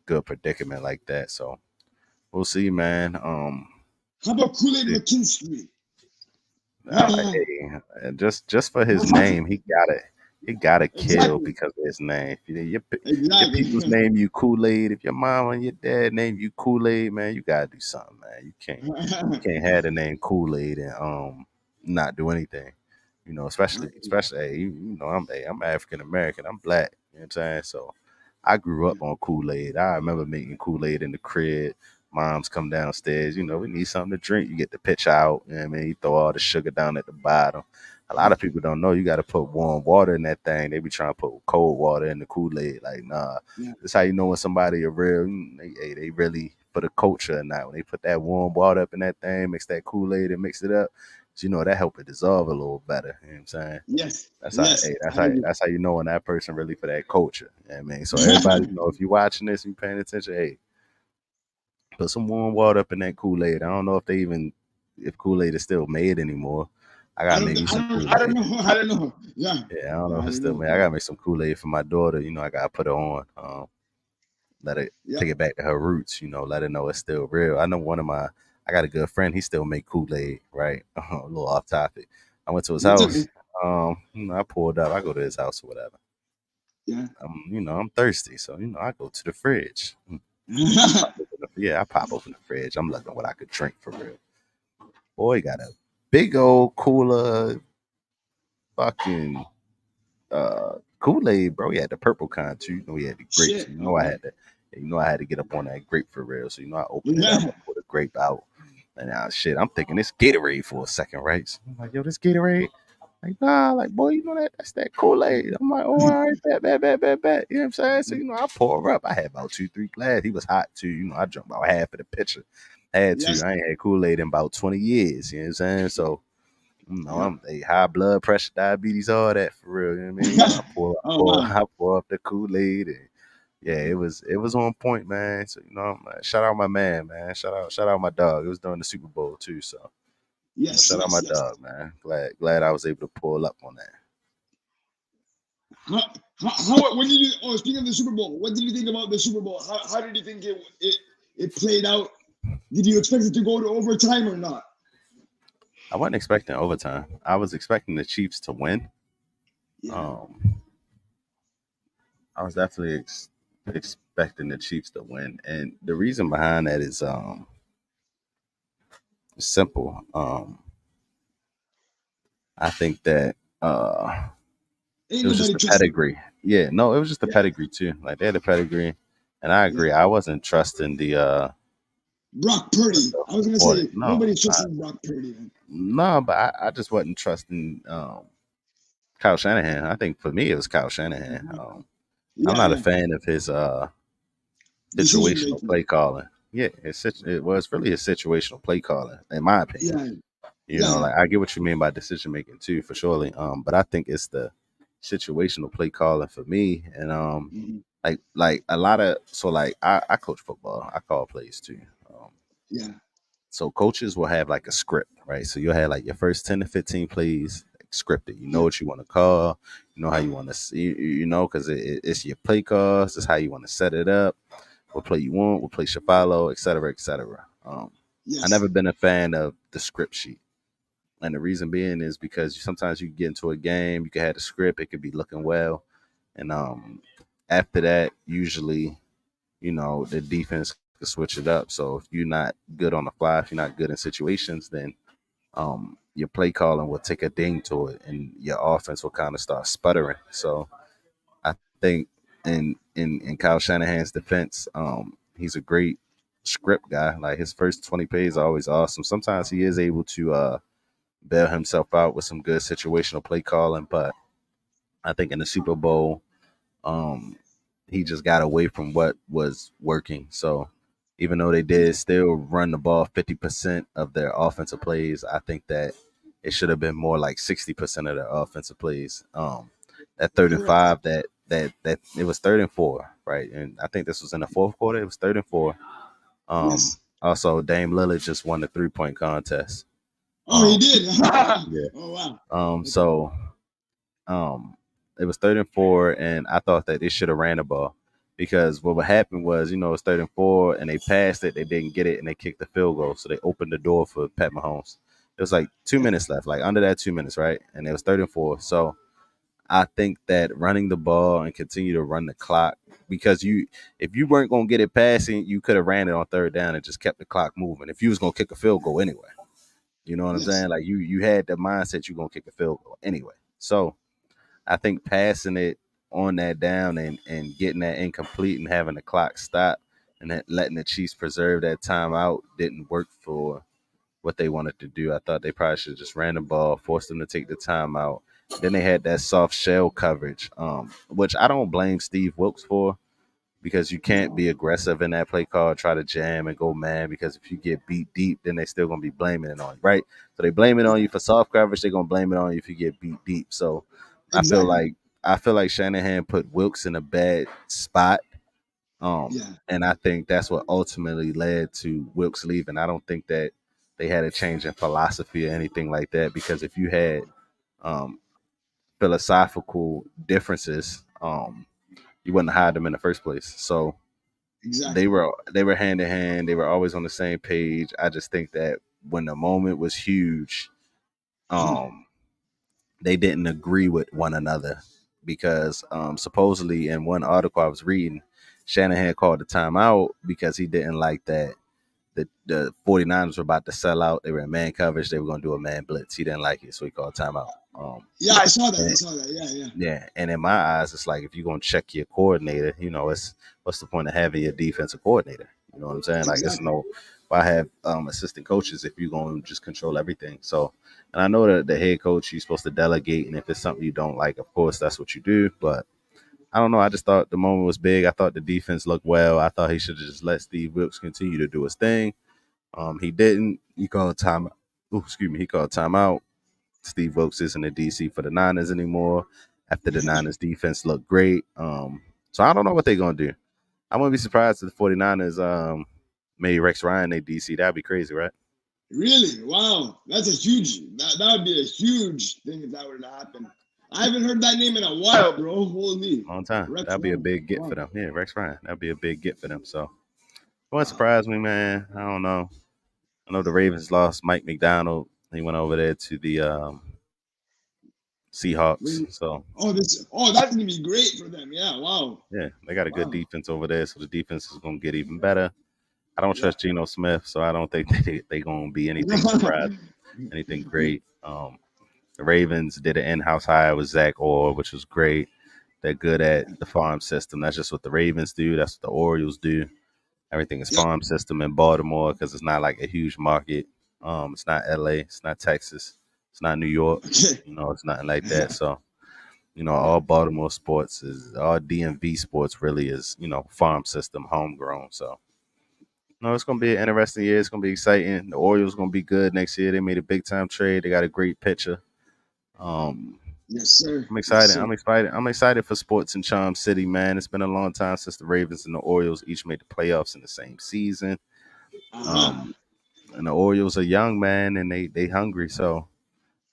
good predicament like that. So we'll see, man. how about Kool Aid Shit. McKinstry? Uh, Hey, just for his name, he gotta kill exactly, because of his name. If your people's exactly. name you Kool Aid, if your mom and your dad name you Kool Aid, man, you gotta do something, man. You can't have the name Kool Aid and not do anything. Especially hey, I'm African American. I'm black. You know what I'm saying? So I grew up on Kool Aid. I remember making Kool Aid in the crib. Moms come downstairs. We need something to drink. You get the pitch out. You know what I mean? You throw all the sugar down at the bottom. A lot of people don't know you got to put warm water in that thing. They be trying to put cold water in the Kool Aid. Like, nah, Yeah, that's how you know when somebody a real. They really for the culture or not. When they put that warm water up in that thing, mix that Kool Aid and mix it up, so that help it dissolve a little better. You know what I'm saying? yes, That's how. yes. Hey, that's I how. agree. That's how you know when that person really for that culture. You know what I mean, so everybody, if you watching this, and you paying attention. Hey, put some warm water up in that Kool Aid. I don't know if Kool Aid is still made anymore. I I gotta don't, make me I some don't, Kool I don't Aid. know. I don't know. Yeah, Yeah, I don't know if I it's don't still know. made. I gotta make some Kool Aid for my daughter. I gotta put her on. Let it Yeah. take it back to her roots. Let her know it's still real. I know I got a good friend. He still make Kool Aid. Right, a little off topic. I went to his It's okay. house. I pulled up. I go to his house or whatever. Yeah. I'm thirsty, so I go to the fridge. Yeah, I pop open the fridge. I'm looking what I could drink for real. Boy, got a big old cooler, fucking Kool Aid, bro. He had the purple kind too. He had the grape. So Shit. Okay. I had to get up on that grape for real. So I open it up, Yeah. I pour the grape out, and now shit, I'm thinking it's Gatorade for a second, right? So I'm like, yo, this Gatorade. Like, nah, like, boy, that's that Kool Aid. I'm like, oh, all right, bet. You know what I'm saying? So, I pour up. I had about 2, 3 glasses. He was hot too. I drank about half of the pitcher. Had to. Yes. I ain't had Kool Aid in about 20 years. You know what I'm saying? So, Yeah. I'm high blood pressure, diabetes, all that for real. You know what I mean? I pour, I Oh pour, wow. I pour up the Kool Aid, and yeah, it was on point, man. So shout out my man. Shout out my dog. It was during the Super Bowl too, so Yes. shout out Yes. my Yes. dog, man. Glad I was able to pull up on that. What did you? Oh, speaking of the Super Bowl, what did you think about the Super Bowl? How did you think it played out? Did you expect it to go to overtime or not? I wasn't expecting overtime. I was expecting the Chiefs to win. Yeah. Um, I was definitely expecting the Chiefs to win, and the reason behind that is simple. I think that it Ain't was just nobody the trusting. pedigree. Yeah, no, it was just the Yeah. pedigree too. Like they had the pedigree, and I Yeah. agree. I wasn't trusting Brock Purdy. I was gonna the say no, nobody's trusting Brock Purdy. Man. no, but I just wasn't trusting Kyle Shanahan. I think for me it was Kyle Shanahan. I'm Yeah. not a Yeah. fan of his Decision situational making. play calling. Yeah, it was really a situational play calling, in my opinion. Yeah. Yeah. Yeah. Like I get what you mean by decision making too, for surely. But I think it's the situational play calling for me, and Mhm. like a lot of like I coach football, I call plays too. Um, Yeah. so coaches will have like a script, right? So you'll have like your first 10 to 15 plays like, scripted. You know Yeah. what you want to call, you know how you want to see, because it's your play calls. It's how you want to set it up, what play you want, what play should follow, et cetera, et cetera. I Yes. never been a fan of the script sheet. And the reason being is because sometimes you get into a game, you can have the script, it could be looking well. And after that, usually, the defense to switch it up. So if you're not good on the fly, if you're not good in situations, then your play calling will take a ding to it, and your offense will kind of start sputtering. So I think in Kyle Shanahan's defense, he's a great script guy. Like his first 20 plays are always awesome. Sometimes he is able to bail himself out with some good situational play calling, but I think in the Super Bowl, um, he just got away from what was working. So even though they did still run the ball 50% of their offensive plays, I think that it should have been more like 60% of their offensive plays. That third and Correct. five, that it was 3rd and 4, right? And I think this was in the fourth quarter. It was 3rd and 4. Yes. Also, Dame Lillard just won the 3-point contest. Oh, he Um, did. yeah. Oh wow. Okay. So um, it was 3rd and 4, and I thought that they should have ran the ball because what happened was, it's 3rd and 4, and they passed it, they didn't get it, and they kicked the field goal, so they opened the door for Pat Mahomes. It was like 2 minutes left, like under that 2 minutes, right? And it was 3rd and 4. So I think that running the ball and continue to run the clock because if you weren't gonna get it passing, you could have ran it on 3rd down and just kept the clock moving. If you was gonna kick a field goal anyway, you know what I'm Yes. saying? Like you had the mindset you're gonna kick a field goal anyway. So I think passing it on that down and getting that incomplete and having the clock stop and then letting the Chiefs preserve that timeout didn't work for what they wanted to do. I thought they probably should have just ran the ball, forced them to take the timeout. Then they had that soft shell coverage, which I don't blame Steve Wilkes for because you can't be aggressive in that play call, try to jam and go man. Because if you get beat deep, then they still gonna be blaming it on you, right? So they blame it on you for soft coverage. They're gonna blame it on you if you get beat deep. So I feel Exactly. like I feel like Shanahan put Wilkes in a bad spot. Yeah. And I think that's what ultimately led to Wilkes leaving. I don't think that they had a change in philosophy or anything like that because if you had um, philosophical differences, you wouldn't have hired them in the first place. So Exactly. they were hand in hand. They were always on the same page. I just think that when the moment was huge, Mhm. um, they didn't agree with one another because supposedly in one article I was reading, Shanahan called the timeout because he didn't like that the 49ers were about to sell out. They were in man coverage. They were going to do a man blitz. He didn't like it, so he called timeout. Yeah, I saw that. I And saw that. Yeah, yeah. yeah, and in my eyes, it's like if you're gonna check your coordinator, it's what's the point of having your defensive coordinator? You know what I'm saying? Like it's Exactly. no why have assistant coaches if you're gonna just control everything. So and I know that the head coach you're supposed to delegate and if it's something you don't like, of course that's what you do. But I don't know. I just thought the moment was big. I thought the defense looked well. I thought he should have just let Steve Wilkes continue to do his thing. He didn't. He called time. Oh, excuse me. He called timeout. Steve Wilkes isn't in DC for the Niners anymore. After the Niners defense looked great. So I don't know what they're gonna do. I wouldn't be surprised if the 49ers made Rex Ryan a DC. That'd be crazy, right? Really? Wow. That's a huge. That would be a huge thing if that were to happen. I haven't heard that name in a while, bro. Holy. Long time. Rex That'd be a Ryan. big get for Wow. them. Yeah, Rex Ryan. That'd be a big get for them. So it wouldn't Wow. surprise me, man. I don't know. I know the Ravens lost Mike McDonald. He went over there to the Seahawks. Really? So Oh, this. Oh, that's gonna be great for them. Yeah. Wow. yeah, they got a good Wow. defense over there. So the defense is gonna get even better. I don't Yeah. trust Geno Smith, so I don't think they gonna be anything surprising, anything great. The Ravens did an in-house hire with Zach Orr, which was great. They're good at the farm system. That's just what the Ravens do. That's what the Orioles do. Everything is Yep. farm system in Baltimore because it's not like a huge market. It's not LA. It's not Texas. It's not New York. Okay. It's nothing like that. So all Baltimore sports is all DMV sports really is farm system, homegrown. So no, it's gonna be an interesting year. It's gonna be exciting. The Orioles gonna be good next year. They made a big time trade. They got a great pitcher. Um, Yes, sir. I'm Yes, excited. sir. I'm excited. I'm excited for sports in Charm City, man. It's been a long time since the Ravens and the Orioles each made the playoffs in the same season. Uh huh. Um, and the Orioles are young, man, and they hungry. So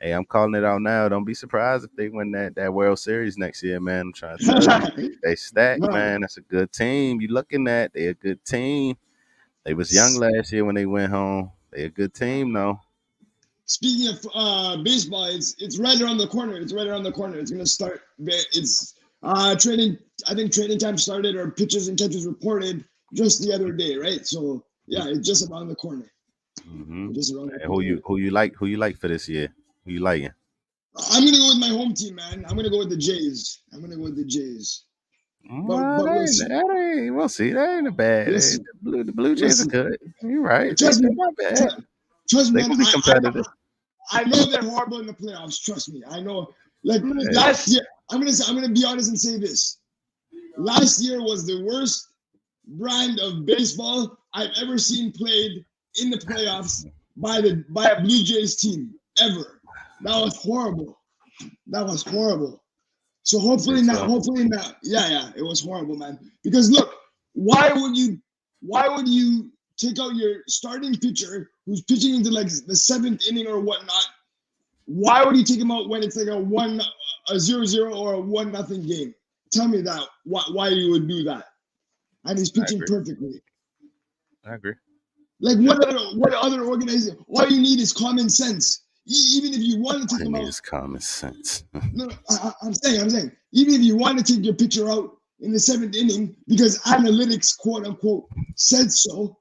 hey, I'm calling it out now. Don't be surprised if they win that World Series next year, man. I'm trying to tell you, they stacked, No. man. That's a good team. You looking at? They a good team. They was young last year when they went home. They a good team, though. Speaking of baseball, it's right around the corner. It's right around the corner. It's gonna start. It's training. I think training time started or pitches and catches reported just the other day, right? So yeah, it's just around the corner. Mm-hmm. Just around the Who corner. you like for this year? Who you liking? I'm gonna go with my home team, man. I'm gonna go with the Jays. I'm gonna go with the Jays. Well, But we'll see. we'll see. That ain't a bad. We'll see. The Blue We'll Jays are see. good. You're right. Trust They're me. not bad. Tr- Trust me, They're man. gonna be competitive. I know they're horrible in the playoffs. Trust me. I know. Like Yeah. last year, I'm gonna be honest and say this. Last year was the worst brand of baseball I've ever seen played in the playoffs by a Blue Jays team ever. That was horrible. That was horrible. So hopefully Think not. so? Hopefully not. Yeah, yeah. It was horrible, man. Because look, why would you? Why would you take out your starting pitcher who's pitching into like the seventh inning or whatnot? Why would you take him out when it's like a 0-0 or a 1-0 game? Tell me that. Why you would do that? And he's I pitching agree. perfectly. I agree. Like what other organization? All you need is common sense. Even if you want to All take you him need out, is common sense. no, I'm saying, even if you want to take your pitcher out in the seventh inning because analytics, quote unquote, said so,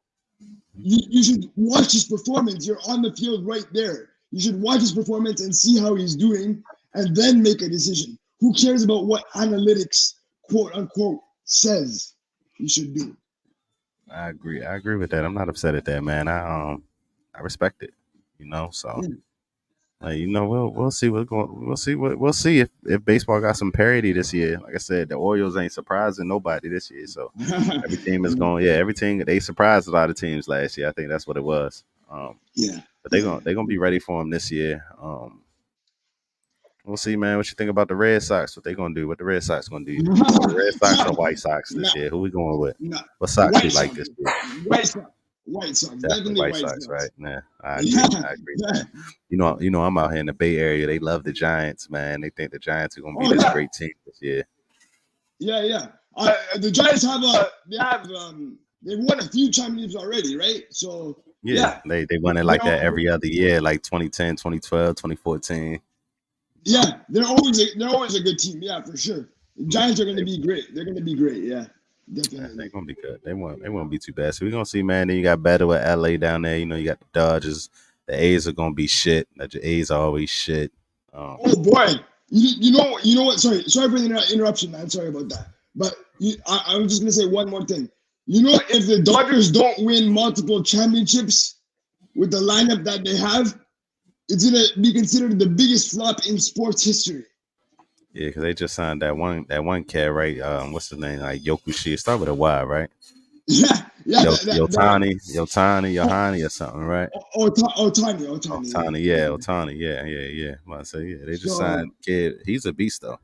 you should watch his performance. You're on the field right there. You should watch his performance and see how he's doing, and then make a decision. Who cares about what analytics, quote unquote, says you should do? I agree. I agree with that. I'm not upset at that, man. I respect it. So Yeah. we'll see we'll see if baseball got some parity this year. Like I said, the Orioles ain't surprising nobody this year. So every team is going. Yeah, every team they surprised a lot of teams last year. I think that's what it was. Yeah, But yeah. they're gonna be ready for them this year. We'll see, man. What you think about the Red Sox? What they gonna do? What the Red Sox gonna do? You going with Red Sox or White Sox No, this year? Who we going with? no. What Sox you White like Sox. this year? White Sox. White Sox. Definitely Definitely White White Sox, right? Sox. Nah, I Yeah. agree. I agree, man. I'm out here in the Bay Area. They love the Giants, man. They think the Giants are gonna be Oh this yeah. great team this year. Yeah, yeah. The Giants they've won a few championships already, right? So Yeah, yeah, they won it they're like that all, every other year, like 2010, 2012, 2014. yeah, they're always a good team. Yeah, for sure. The Yeah, Giants are going to they, be great. They're going to be great. Yeah, they're definitely. gonna be good. They won't be too bad. So we're gonna see, man. Then you got battle with LA down there. You got the Dodgers. The A's are gonna be shit. The A's are always shit. Um, Oh boy, you know what? Sorry for the interruption, man. Sorry about that. But I'm just going to say one more thing. You know, if the Dodgers don't win multiple championships with the lineup that they have, it's going to be considered the biggest flop in sports history. yeah, because they just signed that one cat, right? What's his name? Like Yokushi. Start with a Y, right? Yeah, yeah, Yotani, Yohani, or something, right? Otani, Otani, yeah, Otani, yeah. Well, I say, yeah, they just So signed kid. He's a beast, though.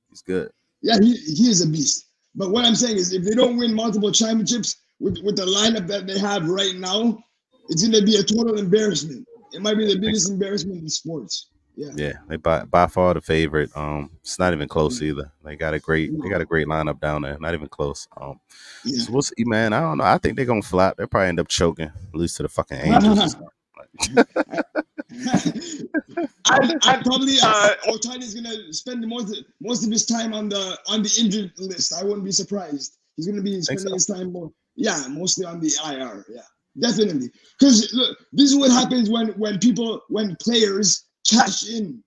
He's good. yeah, he is a beast. But what I'm saying is, if they don't win multiple championships with the lineup that they have right now, it's going to be a total embarrassment. It might be Yeah, the I think biggest so. embarrassment in sports. Yeah, Yeah, they by far the favorite. It's not even close yeah, either. They got no, a great lineup down there. Not even close. yeah. So we'll see, man. I don't know. I think they're gonna flop. They'll probably end up choking, lose to the fucking Angels or something. I probably Otani is gonna spend most of his time on the injured list. I wouldn't be surprised. He's gonna be Think spending so? his time more, yeah, mostly on the IR. Yeah, definitely. Because look, this is what happens when players cash in.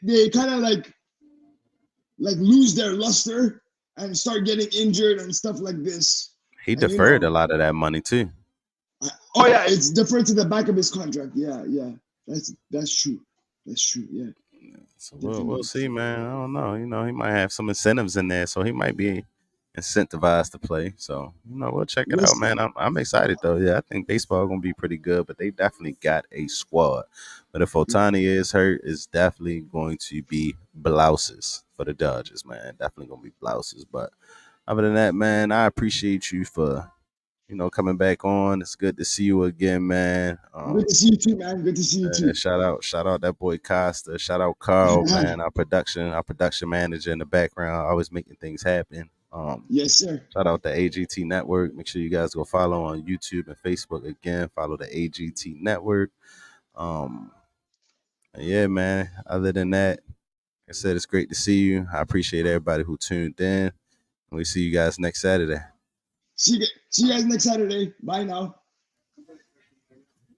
They kind of like lose their luster and start getting injured and stuff like this. He And deferred a lot of that money too. oh yeah, it's deferred to the back of his contract. Yeah, yeah, that's true. That's true. Yeah, So we'll definitely. see, man. I don't know. He might have some incentives in there, so he might be incentivized to play. So we'll check it out, Yes, man. I'm excited though. Yeah, I think baseball gonna be pretty good, but they definitely got a squad. But if Otani is hurt, it's definitely going to be blouses for the Dodgers, man. Definitely gonna be blouses. But other than that, man, I appreciate you for coming back on. It's good to see you again, man. good to see you too, man. Good to see you too. Shout out that boy Costa. Shout out Carl, man. Our production manager in the background, always making things happen. Yes, sir. Shout out the AGT Network. Make sure you guys go follow on YouTube and Facebook again. Follow the AGT Network. Um, yeah, man. Other than that, like I said, it's great to see you. I appreciate everybody who tuned in. We see you guys next Saturday. See you guys next Saturday. Bye now.